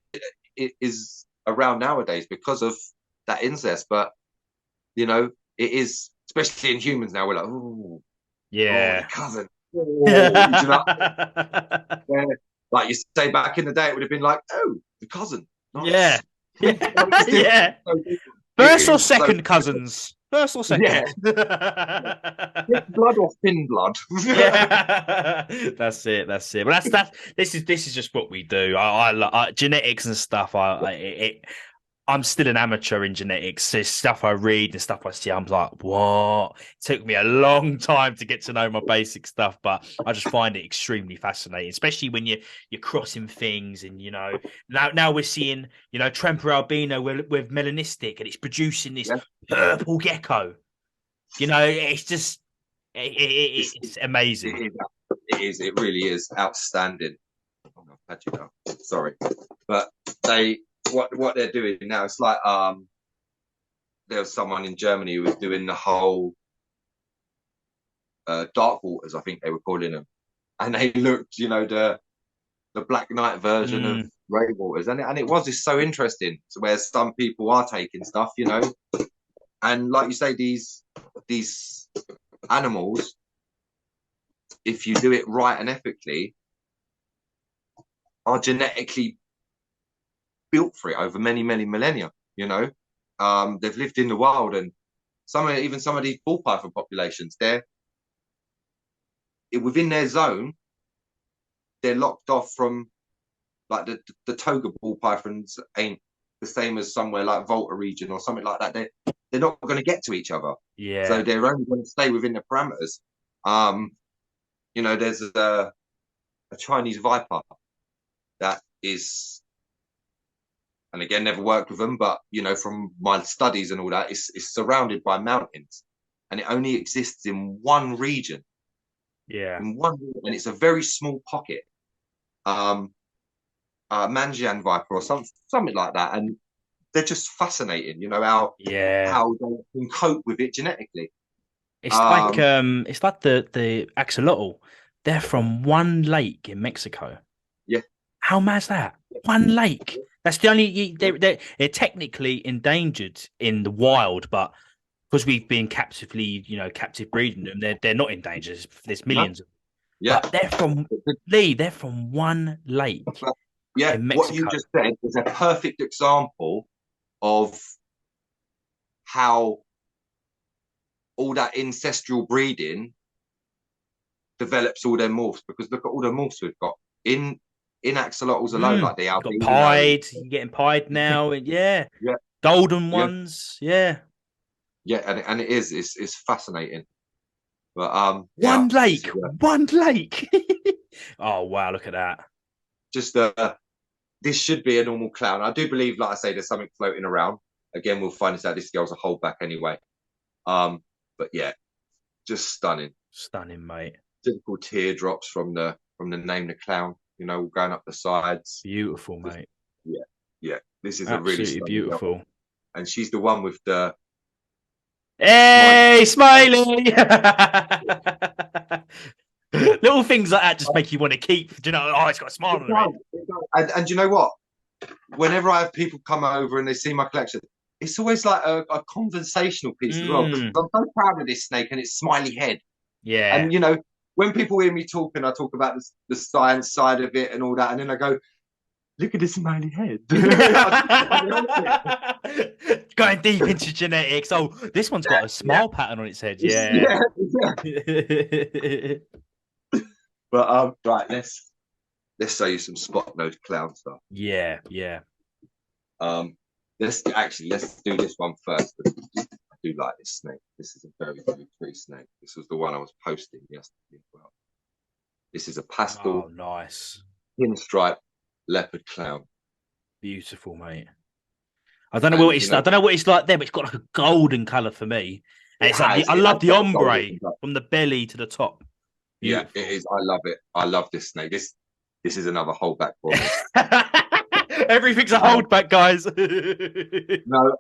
is around nowadays because of that incest. But, it is, especially in humans now, we're like, oh, the cousin. Like you say, back in the day, it would have been like, oh, the cousin. Nice. Yeah. First or second cousins? First or second? Blood or thin blood? That's it. But this is just what we do. I genetics and stuff. I'm still an amateur in genetics. So stuff I read and stuff I see, I'm like, what? It took me a long time to get to know my basic stuff, but I just find it extremely fascinating, especially when you're crossing things. And now we're seeing Tremper albino with melanistic, and it's producing this purple gecko. It's just it's amazing. It is. It really is outstanding. Oh, I've had you now. Sorry, but what they're doing now, it's like there was someone in Germany who was doing the whole dark waters, I think they were calling them, and they looked, the Black Knight version of Grey Waters, and it was just so interesting. So where some people are taking stuff, and like you say, these animals, if you do it right and ethically, are genetically built for it over many, many millennia. They've lived in the wild, and even some of these ball python populations, they're within their zone. They're locked off from, like, the toga ball pythons ain't the same as somewhere like Volta region or something like that. They're not going to get to each other. Yeah. So they're only going to stay within the parameters. There's a Chinese viper that is, and again, never worked with them, but from my studies and all that, it's surrounded by mountains, and it only exists in one region. Yeah. In one, and it's a very small pocket. Manjian viper or something like that, and they're just fascinating. How they can cope with it genetically. It's like the axolotl. They're from one lake in Mexico. Yeah. How mad's that? One lake. That's the only. They're technically endangered in the wild, but because we've been captive breeding them, they're not endangered. There's millions of them. Yeah. But they're from one lake. Yeah, what you just said is a perfect example of how all that ancestral breeding develops all their morphs, because look at all the morphs we've got in in axolotls alone, like the Got albino. pied. You're getting pied now, and yeah, golden ones, yeah. And it is. It's fascinating. But one lake. Oh wow, look at that. Just this should be a normal clown. I do believe, like I say, there's something floating around. Again, we'll find this out. This girl's a holdback anyway. But yeah, just stunning, mate. Typical teardrops from the name the clown. You know, going up the sides. Beautiful, mate. Yeah. This is absolutely a really beautiful. Girl. And she's the one with the smiley. Little things like that just make you want to keep. Do you know? Oh, it's got a smile on it. And you know what? Whenever I have people come over and they see my collection, it's always like a conversational piece as well. Because I'm so proud of this snake and its smiley head. Yeah. And you know, when people hear me talking, I talk about the science side of it and all that, and then I go, "Look at the smiley head." Going deep into genetics. Oh, this one's got a smile pattern on its head. Yeah. But right, let's show you some spot nose clown stuff. Yeah. Let's do this one first. I do like this snake. This is a very, very pretty snake. This was the one I was posting yesterday. Well, this is a pastel, nice pinstripe leopard clown. Beautiful, mate. I don't know what it's. I don't know what it's like there, but it's got like a golden color for me. And it's like I love the ombre from the belly to the top. Beautiful. Yeah, it is. I love it. I love this snake. This is another holdback for me. Everything's a holdback, guys. No,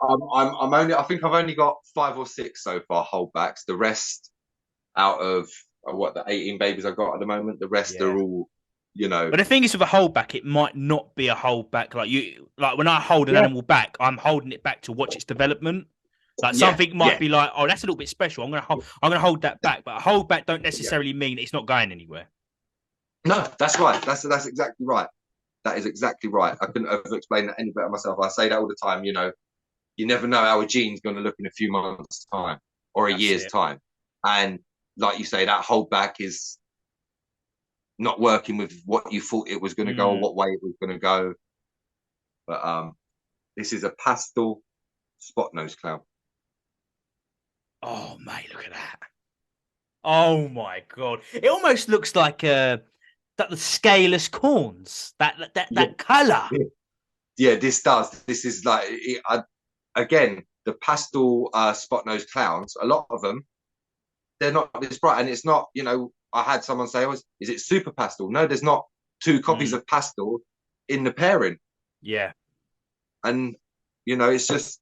I think I've only got 5 or 6 so far holdbacks. The rest, out of the 18 babies I've got at the moment, the rest are all, you know. But the thing is, with a holdback, it might not be a holdback. Like when I hold an animal back, I'm holding it back to watch its development. Like something might be like, oh, that's a little bit special. I'm gonna hold that back. But a holdback don't necessarily mean it's not going anywhere. No, that's right. That's exactly right. That is exactly right. I couldn't have explained that any better myself. I say that all the time. You know, you never know how a gene's going to look in a few months' time or a year's time. And like you say, that holdback is not working with what you thought it was going to go or what way it was going to go. But this is a pastel spot nose clown. Oh, mate, look at that. Oh, my God. It almost looks like the scaleless corns, that colour. Yeah, this does. This is like, again, the pastel spot nose clowns, a lot of them, they're not this bright. And it's not, you know, I had someone say, is it super pastel? No, there's not 2 copies of pastel in the pairing. Yeah. And, you know, it's just,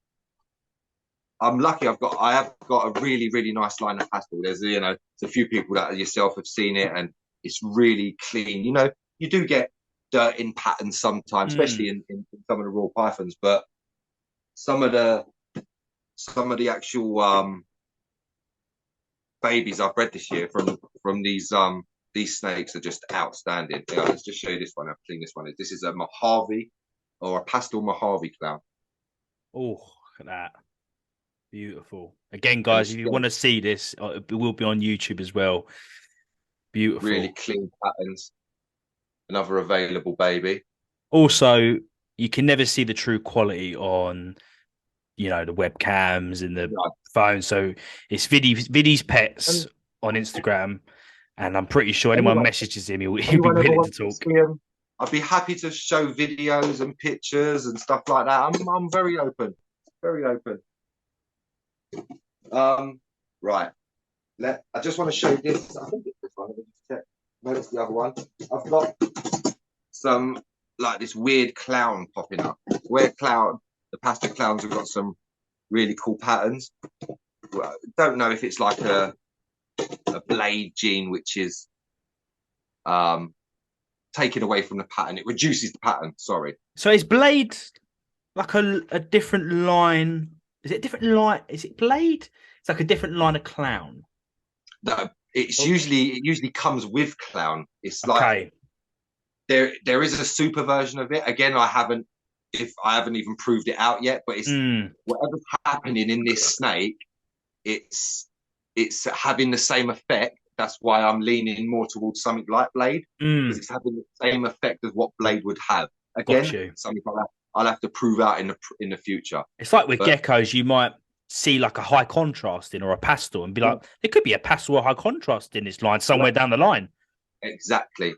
I'm lucky. I have got a really, really nice line of pastel. There's, you know, there's a few people that yourself have seen it, and it's really clean. You know, you do get dirt in patterns sometimes, especially in some of the raw pythons, but some of the actual babies I've bred this year from these snakes are just outstanding. Yeah, let's just show you this one. How clean this one is. This is a Mojave, or a pastel Mojave clown. Oh, look at that. Beautiful. Again, guys, if you want to see this, it will be on YouTube as well. Beautiful. Really clean patterns. Another available baby. Also, you can never see the true quality on, you know, the webcams and the phone. So it's Viddy's Pets on Instagram, and I'm pretty sure anyone messages him, he'll be willing to talk. I'd be happy to show videos and pictures and stuff like that. I'm very open. Very open. Right. I just want to show you this. I think it's this one. Let me just check. No, it's the other one. I've got some like this weird clown popping up. Weird clown. The pastel clowns have got some really cool patterns. Well, don't know if it's like a blade gene, which is taken away from the pattern. It reduces the pattern. Sorry. So is blade like a different line? Is it a different line? Is it blade? It's like a different line of clown. No, it usually comes with clown. It's like there is a super version of it. Again, I haven't even proved it out yet, but it's whatever's happening in this snake, it's having the same effect, that's why I'm leaning more towards something like Blade, because it's having the same effect as what Blade would have. Again, something like that I'll have to prove out in the future. It's like with geckos, you might see like a high contrast in or a pastel and be like, there could be a pastel or high contrast in this line somewhere down the line. Exactly.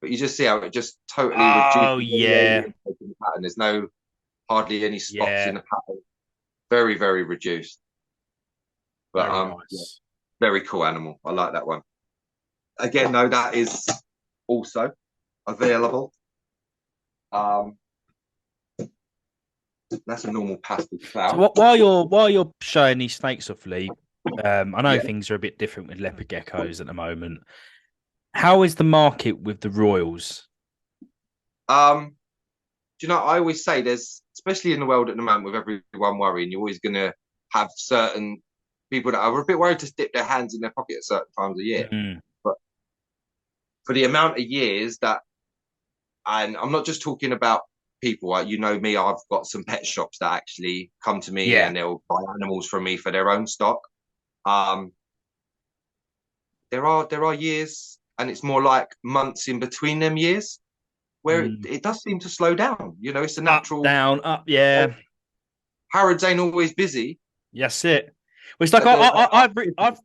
But you just see how it just totally reduces the pattern. There's hardly any spots in the pattern. Very, very reduced. But very nice. Very cool animal. I like that one. Again, though, that is also available. That's a normal pastel cloud. So while you're showing these snakes off, Lee, I know things are a bit different with leopard geckos at the moment. How is the market with the royals? Do you know, I always say there's, especially in the world at the moment with everyone worrying, you're always going to have certain people that are a bit worried to dip their hands in their pocket at certain times of year. But for the amount of years that, and I'm not just talking about people, you know me, I've got some pet shops that actually come to me and they'll buy animals from me for their own stock. There are years, and it's more like months in between them years, where it does seem to slow down. You know, it's a natural up, yeah. Harrods ain't always busy. That's it. Well, it's like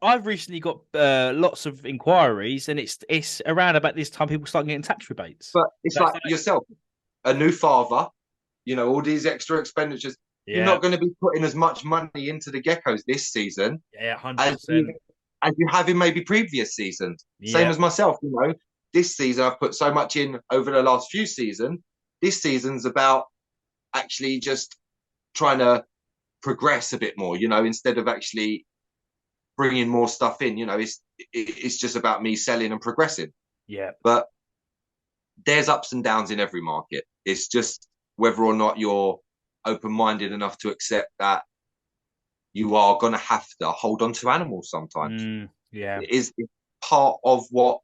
I've recently got lots of inquiries, and it's around about this time people start getting tax rebates. But it's like yourself, a new father, you know, all these extra expenditures. Yeah. You're not going to be putting as much money into the geckos this season. Yeah, 100%. As you have in maybe previous seasons. Yeah. Same as myself, you know. This season, I've put so much in over the last few seasons. This season's about actually just trying to progress a bit more, you know, instead of actually bringing more stuff in. You know, it's just about me selling and progressing. Yeah. But there's ups and downs in every market. It's just whether or not you're open-minded enough to accept that you are going to have to hold on to animals sometimes. Yeah. It's part of what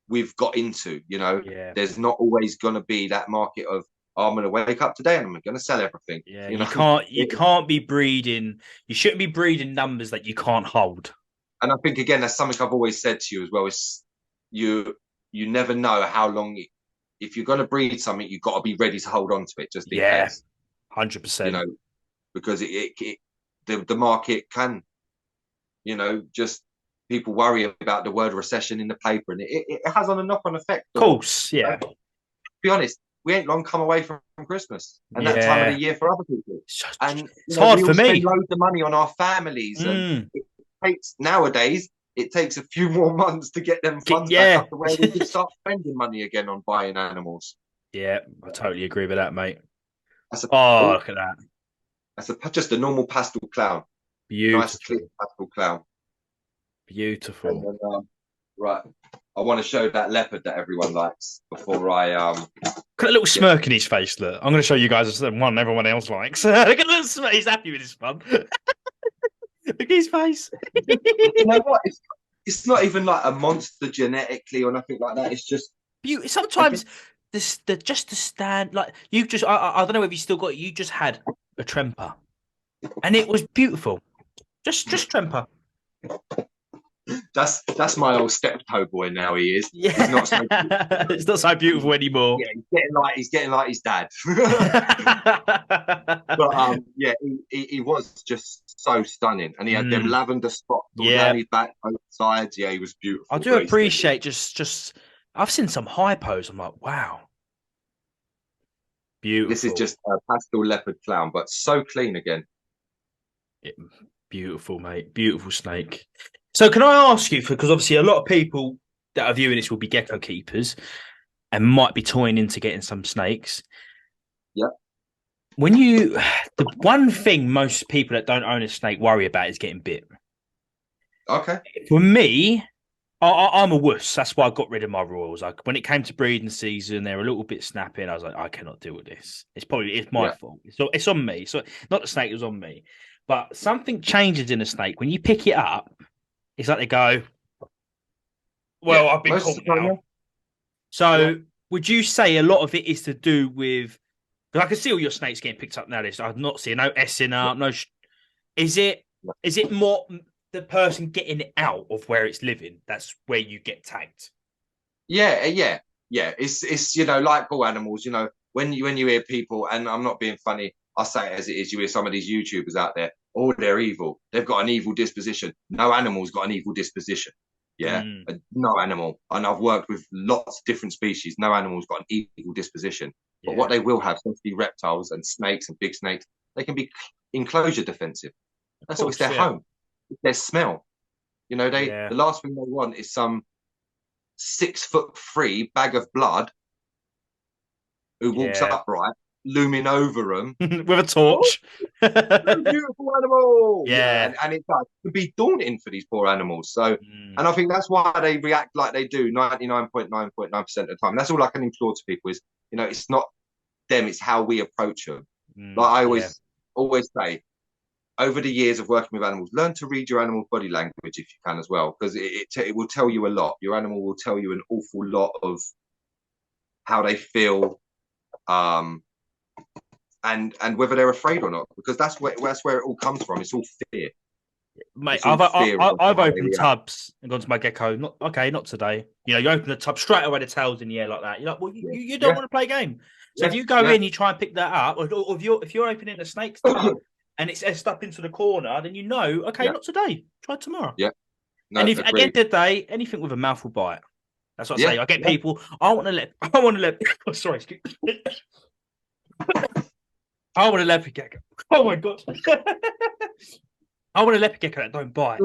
we've got into, you know. Yeah. There's not always going to be that market of, oh, I'm going to wake up today and I'm going to sell everything. Yeah, you can't be breeding. You shouldn't be breeding numbers that you can't hold. And I think, again, that's something I've always said to you as well, is you never know how long, if you're going to breed something, you've got to be ready to hold on to it just in case. 100%. You know, because the market can, you know, just people worry about the word recession in the paper, and it has on a knock-on effect. Of course, yeah. To be honest, we ain't long come away from Christmas and that time of the year for other people. And it's hard for me. Spend loads of money on our families, and it takes nowadays. It takes a few more months to get them funds back up to where we can start spending money again on buying animals. Yeah, I totally agree with that, mate. Look at that. That's just a normal pastel clown. Beautiful. Nice, clear pastel clown. Beautiful. And then, right. I want to show that leopard that everyone likes before I Got a little smirk in his face. Look, I'm going to show you guys one everyone else likes. Look at a little smirk. He's happy with his fun. Look at his face. You know what? It's not even like a monster genetically or nothing like that. It's just beauty. Sometimes the stand, like you just. I don't know if you still got it. You just had a tremper, and it was beautiful. Just tremper. That's my old steptoe boy now. He is. Yeah. He's not so it's not so beautiful anymore. Yeah, he's getting like his dad. But he was just so stunning, and he had them lavender spots down his back, both sides. Yeah, he was beautiful. I do appreciate just. I've seen some hypos. I'm like, wow, beautiful. This is just a pastel leopard clown, but so clean again. Beautiful, mate. Beautiful snake. So can I ask you, because obviously a lot of people that are viewing this will be gecko keepers and might be toying into getting some snakes. Yeah. The one thing most people that don't own a snake worry about is getting bit. Okay. For me, I'm a wuss. That's why I got rid of my royals. Like when it came to breeding season, they were a little bit snappy, and I was like, I cannot deal with this. It's my fault. So it's on me. So not the snake, it was on me. But something changes in a snake when you pick it up. It's like they go, well, I've been caught now. So would you say a lot of it is to do with, because I can see all your snakes getting picked up nowadays. I've not seen no S in up, no. Is it more the person getting it out of where it's living, that's where you get tagged. Yeah. It's like all animals. When you hear people, and I'm not being funny, I say it as it is. You hear some of these YouTubers out there, oh, they're evil. They've got an evil disposition. No animal's got an evil disposition. Yeah, no animal. And I've worked with lots of different species. No animal's got an evil disposition. But what they will have, especially reptiles and snakes and big snakes, they can be enclosure defensive. That's what it's their home. It's their smell. The last thing they want is some 6'3" bag of blood who walks upright, looming over them with a torch. Beautiful animal. And it can be daunting for these poor animals. So, and I think that's why they react like they do 99.9% of the time. That's all I can implore to people is, it's not them, it's how we approach them. Like I always say, over the years of working with animals, learn to read your animal's body language if you can as well, because it will tell you a lot. Your animal will tell you an awful lot of how they feel, and whether they're afraid or not, because that's where it all comes from. It's all fear. Mate, I've opened tubs and gone to my gecko. Not today. You open the tub straight away, the tail's in the air like that. You're like, well, you don't want to play a game. So if you go in, you try and pick that up, or if you're opening a snake's tub and it's essed up into the corner, then not today. Try tomorrow. Yeah. No, and if at the end of the day, anything with a mouth will bite. That's what I say. I get people. I want to let. Oh, sorry, excuse me. I want a leopard gecko. Oh my god. I want a leopard gecko that don't bite.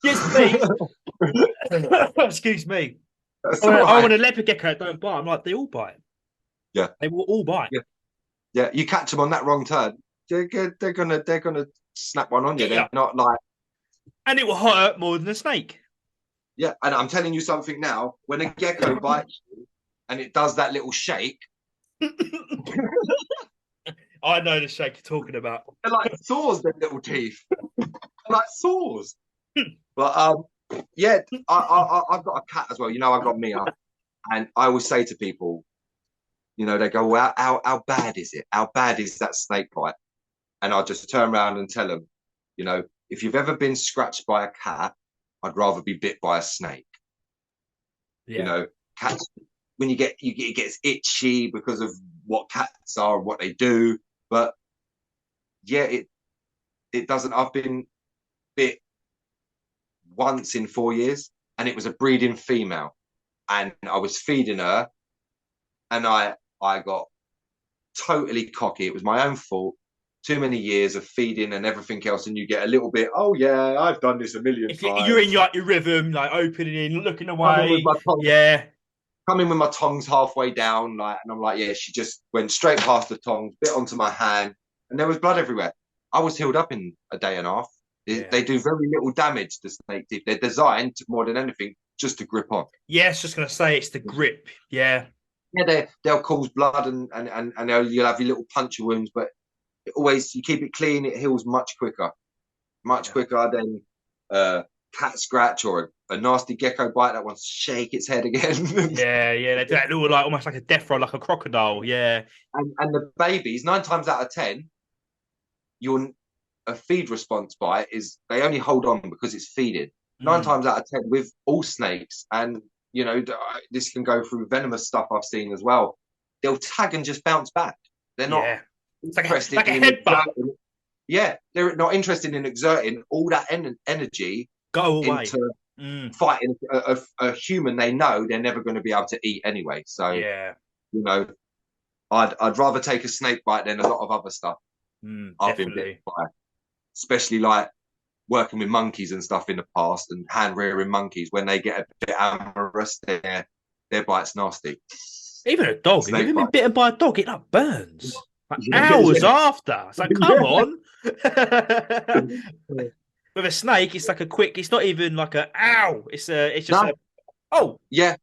Yes, please. Excuse me. I want a leopard gecko that don't bite. I'm like, they all bite. Yeah. They will all bite. Yeah. You catch them on that wrong turn, they're gonna snap one on you. They're not like. And it will hurt more than a snake. Yeah, and I'm telling you something now. When a gecko bites you and it does that little shake. I know the shake you're talking about. They're like saws, their little teeth. They're like saws. But I've got a cat as well. I've got Mia. And I always say to people, they go, well, how bad is it? How bad is that snake bite? And I'll just turn around and tell them, if you've ever been scratched by a cat, I'd rather be bit by a snake. Yeah. Cats, when it gets itchy because of what cats are and what they do. But it doesn't. I've been bit once in 4 years, and it was a breeding female, and I was feeding her, and I got totally cocky. It was my own fault. Too many years of feeding and everything else, and you get a little bit. Oh yeah, I've done this a million times. You're in your rhythm, like opening, looking away. Coming with my tongs halfway down, and I'm like, she just went straight past the tongs, bit onto my hand, and there was blood everywhere. I was healed up in a day and a half. They do very little damage, the snake teeth. They're designed more than anything just to grip on. Yeah, I was just gonna say it's the grip. Yeah. Yeah, they'll cause blood and you'll have your little puncture wounds, but always you keep it clean, it heals much quicker than cat scratch or a nasty gecko bite that wants to shake its head again. They do that little, like almost like a death roll, like a crocodile. Yeah. And the babies, 9 times out of 10, a feed response bite is they only hold on because it's feeding. 9 times out of 10 with all snakes, and this can go through venomous stuff I've seen as well. They'll tag and just bounce back. They're not interested like a headbutt. They're not interested in exerting all that energy into fighting a human they know they're never going to be able to eat anyway. So I'd rather take a snake bite than a lot of other stuff. I've been bitten by, especially like working with monkeys and stuff in the past, and hand rearing monkeys. When they get a bit amorous, their bite's nasty. Even a dog. If you've been bitten by a dog, it burns. Hours after. It's like, come on. With a snake, it's like a quick. It's not even like a ow. It's just yeah.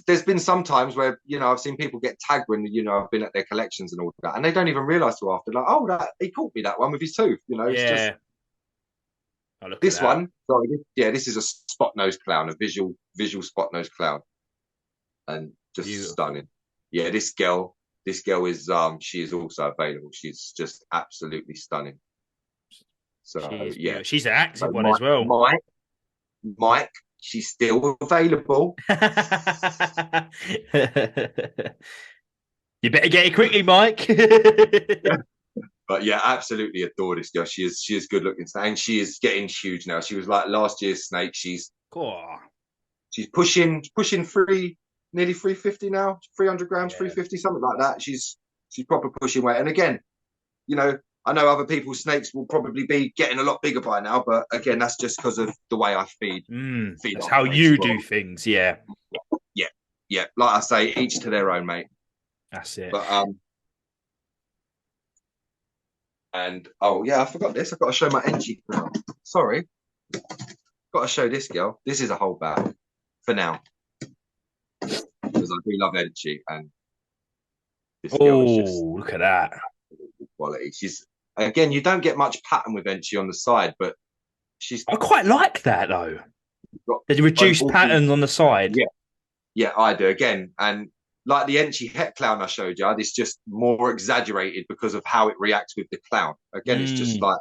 There's been some times where I've seen people get tagged when I've been at their collections and all that, and they don't even realise till after, like, he caught me that one with his tooth. It's just this one. Sorry, this is a spot nose clown, a visual spot nose clown, and just stunning. Yeah, this girl is she is also available. She's just absolutely stunning. So yeah, she's an active so one as well. Mike, she's still available. You better get it quickly, Mike. But yeah, absolutely adore this girl. She is good looking, and she is getting huge now. She was like last year's snake. She's pushing nearly 350 now, 300 grams, 350, something like that. She's proper pushing weight. And again, you know, I know other people's snakes will probably be getting a lot bigger by now, but again, that's just because of the way I feed. That's how you do things, yeah. Yeah. Like I say, each to their own, mate. That's it. But and oh yeah, I forgot this. I've got to show my Enchi now. Sorry, got to show this girl. This is a whole bag for now because I do love Enchi, and this girl is just look at that quality. She's again, you don't get much pattern with Enchi on the side, but I quite like that though. The reduced patterns on the side. Yeah, I do again, and like the Enchi het clown I showed you, it's just more exaggerated because of how it reacts with the clown. Again, it's just like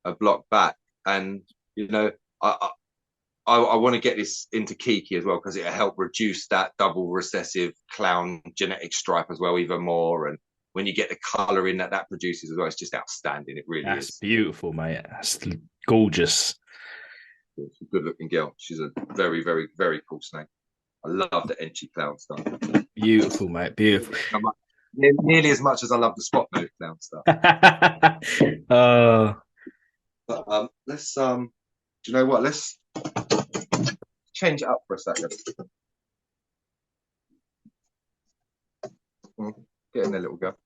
a block back, and you know, I want to get this into Kiki as well because it'll help reduce that double recessive clown genetic stripe as well even more. And when you get the color in that produces as well, it's just outstanding. It really is. That's beautiful, mate. That's gorgeous. She's a good looking girl. She's a very, very, very cool snake. I love the Enchi clown stuff. Beautiful, mate. Beautiful. Nearly as much as I love the spot nose clown stuff. But let's do you know what? Let's change it up for a second. Get in there, little girl.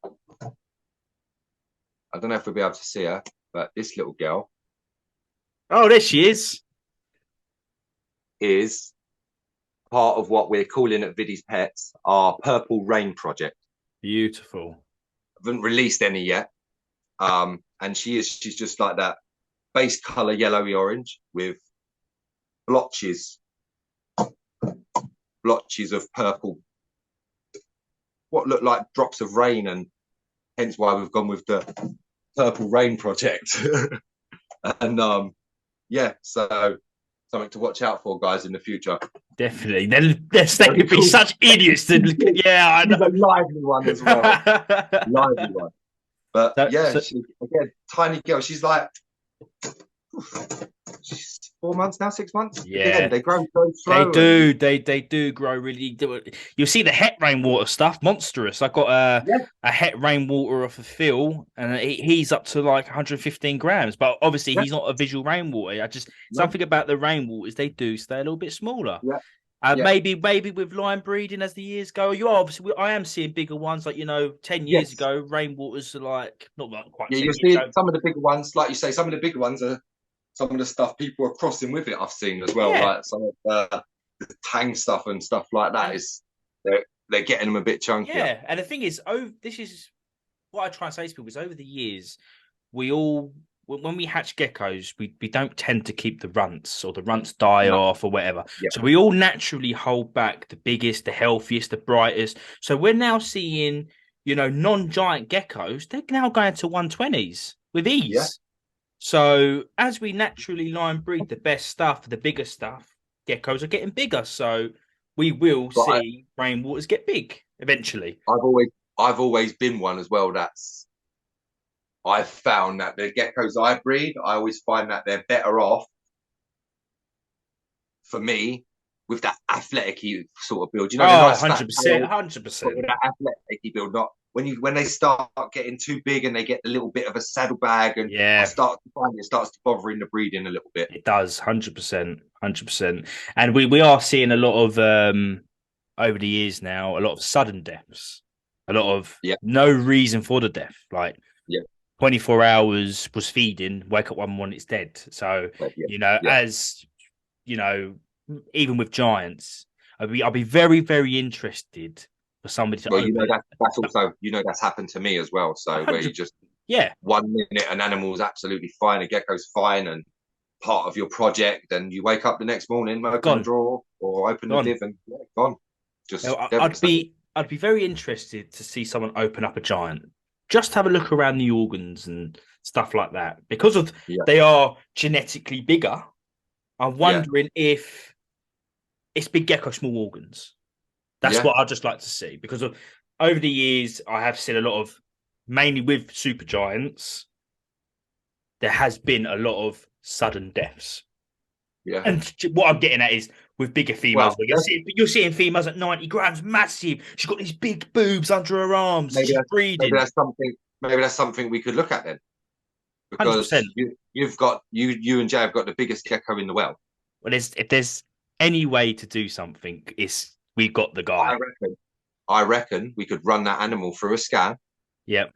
I don't know if we'll be able to see her, but this little girl. Oh, there she is. Is part of what we're calling at Viddy's Pets our Purple Rain project. Beautiful. I haven't released any yet. And she's just like that base color yellowy orange with blotches of purple, what look like drops of rain, and hence why we've gone with the Purple Rain project. And yeah, so something to watch out for, guys, in the future. Definitely. They could be such idiots to yeah, I know. She's a lively one as well. Lively one. But she, again, tiny girl. She's like she's 4 months now, 6 months. Yeah, again, they grow so slow. They do grow really. You'll see the het rainwater stuff, monstrous. I got a het rainwater off of Phil, and he's up to like 115 grams. But obviously, he's not a visual rainwater. Something about the rainwaters, they do stay a little bit smaller. Maybe with line breeding as the years go. I am seeing bigger ones. Like 10 years ago, rainwaters are like not quite. Yeah, you're seeing some of the bigger ones, like you say. Some of the bigger ones are some of the stuff people are crossing with it. I've seen as well, like some of the tang stuff and stuff like that. They're getting them a bit chunkier. Yeah, and the thing is, this is what I try and say to people is over the years, when we hatch geckos, we don't tend to keep the runts, or the runts die off or whatever. So we all naturally hold back the biggest, the healthiest, the brightest. So we're now seeing, non-giant geckos, they're now going to 120s with ease. Yeah. So as we naturally line breed the best stuff, the bigger stuff, geckos are getting bigger. So we will see rainwaters get big eventually. I've always been one as well. I've found that the geckos I breed, I always find that they're better off for me with that athletic sort of build. 100%. That athletic build, not when they start getting too big and they get a little bit of a saddlebag, and I start to find it starts to bother in the breeding a little bit. It does, 100%. And we are seeing a lot of over the years now, a lot of sudden deaths, a lot of no reason for the death, like 24 hours was feeding, wake up one morning, it's dead. So as even with giants, I'll be very, very interested for somebody to. Well, that's also that's happened to me as well. So where you just 1 minute an animal's absolutely fine, a gecko's fine, and part of your project, and you wake up the next morning, open the drawer or open the div, and gone. Just I'd be very interested to see someone open up a giant. Just have a look around the organs and stuff like that. Because of they are genetically bigger, I'm wondering if it's big gecko, small organs. That's what I'd just like to see. Because over the years, I have seen a lot of, mainly with supergiants, there has been a lot of sudden deaths. Yeah. And what I'm getting at is with bigger females, you're seeing females at 90 grams, massive. She's got these big boobs under her arms. She's breeding. Maybe that's something we could look at then. Because 100%. You and Jay have got the biggest gecko in the world. Well, if there's any way to do something, we've got the guy. I reckon we could run that animal through a scan. Yep.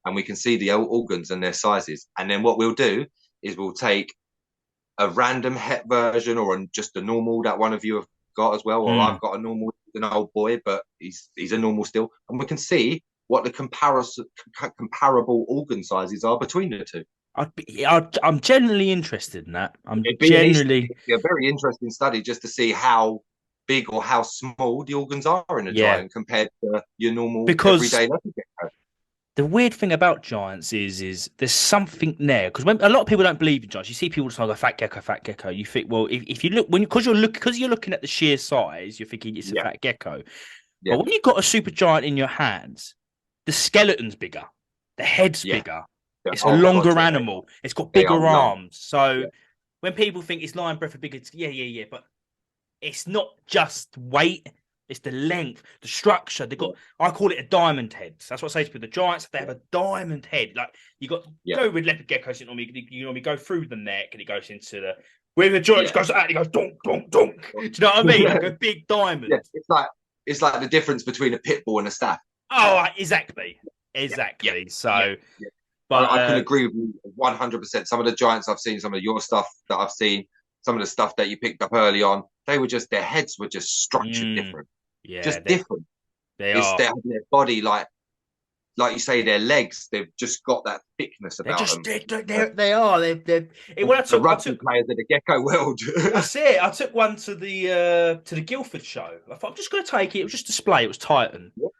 And we can see the organs and their sizes. And then what we'll do is we'll take a random het version or just a normal that one of you have got as well. Or I've got a normal, an old boy, but he's a normal still. And we can see what the comparable organ sizes are between the two. I'm genuinely interested in that. It'd be a very interesting study just to see how big or how small the organs are in a giant compared to your normal everyday leopard gecko. The weird thing about giants is there's something there, because when a lot of people don't believe in giants, you see people just like fat gecko. You think, well, if you look because you're looking at the sheer size, you're thinking it's a fat gecko. Yeah. But when you've got a super giant in your hands, the skeleton's bigger, the head's bigger. It's a longer animal. It's got bigger arms. So when people think it's lion breath for bigger, but it's not just weight. It's the length, the structure. I call it a diamond head. That's what I say to people. The giants, they have a diamond head. Like you got go with leopard geckos. You normally go through the neck, and it goes into the. Where the giant goes out, it goes donk donk donk. Do you know what I mean? Like a big diamond. Yeah, it's like the difference between a pit bull and a staff. Oh, exactly. So. But I can agree with you 100%. Some of the giants I've seen, some of your stuff that I've seen, some of the stuff that you picked up early on, their heads were just structured different. Yeah, just different. Their body, like you say, their legs, they've just got that thickness about them. They are. The rugby players of the gecko world. That's it. I took one to the Guildford show. I thought I'm just going to take it. It was just display. It was Titan. Yep.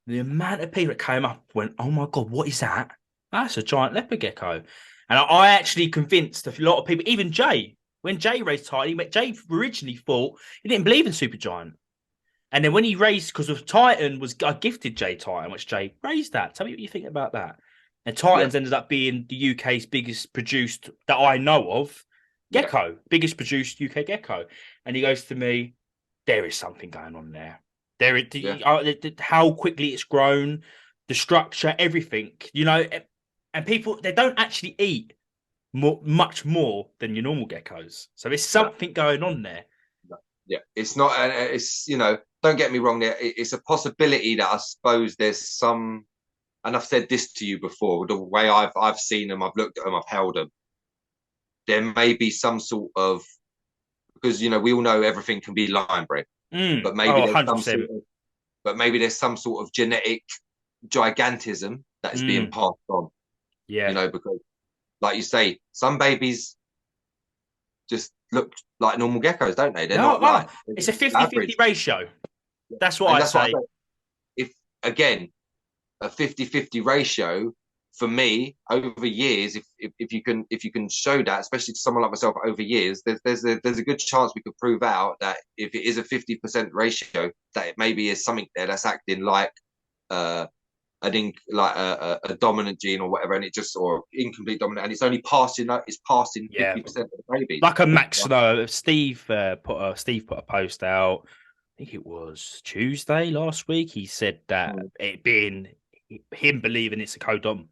The amount of people that came up went, "Oh my god, what is that? That's a giant leopard gecko." And I actually convinced a lot of people, even Jay. When Jay raised Titan, Jay originally thought he didn't believe in supergiant. And then when he raised, because of Titan, I gifted Jay Titan, which Jay raised that. Tell me what you think about that. And Titans ended up being the UK's biggest produced, that I know of, gecko, biggest produced UK gecko. And he goes to me, there is something going on there. How quickly it's grown, the structure, everything, and people, they don't actually eat much more than your normal geckos. So there's something going on there. Yeah, it's not, it's, don't get me wrong there. It's a possibility that I suppose there's some, and I've said this to you before, the way I've seen them, I've looked at them, I've held them. There may be some sort of, because, we all know everything can be lion bred, but maybe there's some sort of genetic gigantism that is being passed on. Yeah. Because like you say, some babies just look like normal geckos, don't they? They're not like... It's a 50-50 ratio. That's what I say. If, again, a 50-50 ratio, for me, over years, if you can show that, especially to someone like myself over years, there's a good chance we could prove out that if it is a 50% ratio, that it maybe is something there that's acting like a dominant gene or whatever, and it just, or incomplete dominant, and it's only passing 50% of the baby. Like a max though. Steve put a post out, I think it was Tuesday last week. He said that it being him believing it's a co-dom.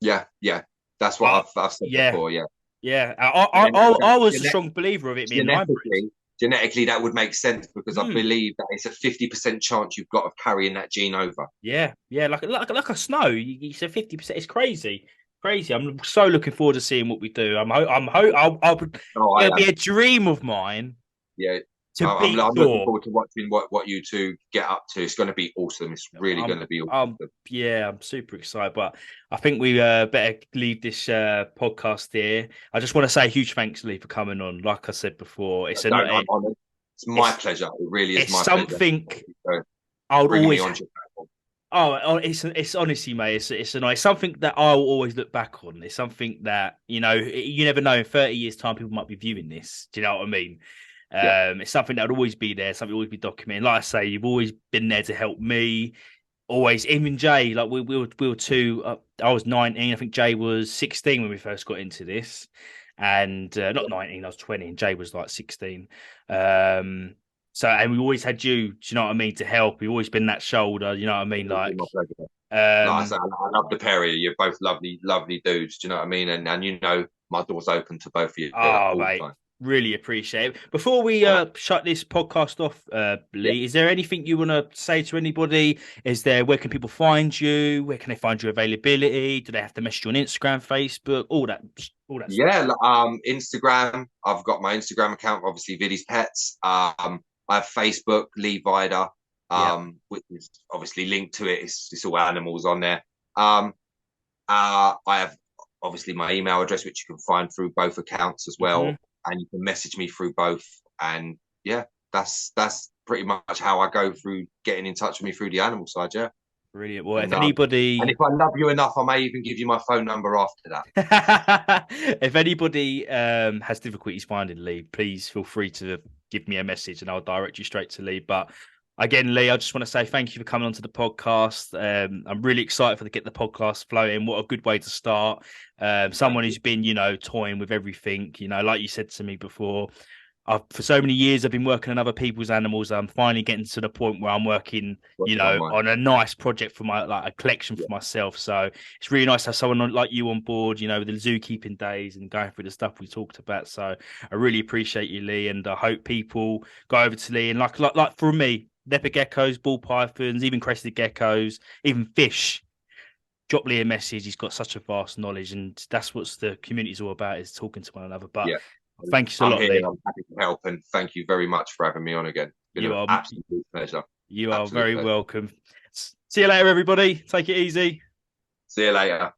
Yeah. That's what I've said before. Yeah. I was a strong believer of it being genetically, that would make sense because I believe that it's a 50% chance you've got of carrying that gene over. Yeah, like a snow. You said 50%. It's crazy. I'm so looking forward to seeing what we do. It'll be a dream of mine. Yeah. I'm looking forward to watching what you two get up to. It's going to be awesome. It's really going to be awesome. I'm super excited. But I think we better leave this podcast here. I just want to say a huge thanks, Lee, for coming on. Like I said before, it's my pleasure. It really is my pleasure. Something I would always. It's honestly, mate. It's something that I will always look back on. It's something that you never know. In 30 years' time, people might be viewing this. Do you know what I mean? Yeah. It's something that would always be there. Something always be documented. Like I say, you've always been there to help me. Always, even Jay. Like we were two. I was 19. I think Jay was 16 when we first got into this, and not 19. I was 20, and Jay was like 16. So, and we always had you, do you know what I mean, to help. You've always been that shoulder, you know what I mean? Like, like I say, I love the pair of you. You're both lovely, lovely dudes. Do you know what I mean? And my door's open to both of you oh, all mate, the time. really appreciate it. Before we shut this podcast off, Lee, is there anything you want to say to anybody? Where can people find you? Where can they find your availability? Do they have to message you on Instagram, Facebook, all that stuff? Yeah, Instagram. I've got my Instagram account, obviously Viddy's Pets. I have Facebook, Lee Vida, which is obviously linked to it. It's all animals on there. I have obviously my email address, which you can find through both accounts as well, and you can message me through both. And yeah, that's pretty much how I go through getting in touch with me through the animal side. Yeah. Brilliant. Well, if anybody, and if I love you enough, I may even give you my phone number after that. If anybody has difficulties finding Lee, please feel free to give me a message and I'll direct you straight to Lee. But again, Lee, I just want to say thank you for coming onto the podcast. I'm really excited to get the podcast flowing. What a good way to start. Someone who's been, toying with everything, like you said to me before. For so many years, I've been working on other people's animals. I'm finally getting to the point where I'm working, on a nice project for a collection for myself. So it's really nice to have someone like you on board, with the zookeeping days and going through the stuff we talked about. So I really appreciate you, Lee, and I hope people go over to Lee and like for me, leopard geckos, ball pythons, even crested geckos, even fish. Drop Lee a message. He's got such a vast knowledge, and that's what the community's all about, is talking to one another. But thank you so much, Lee. I'm happy to help, and thank you very much for having me on again. It's been an absolute pleasure. You are very welcome. See you later, everybody. Take it easy. See you later.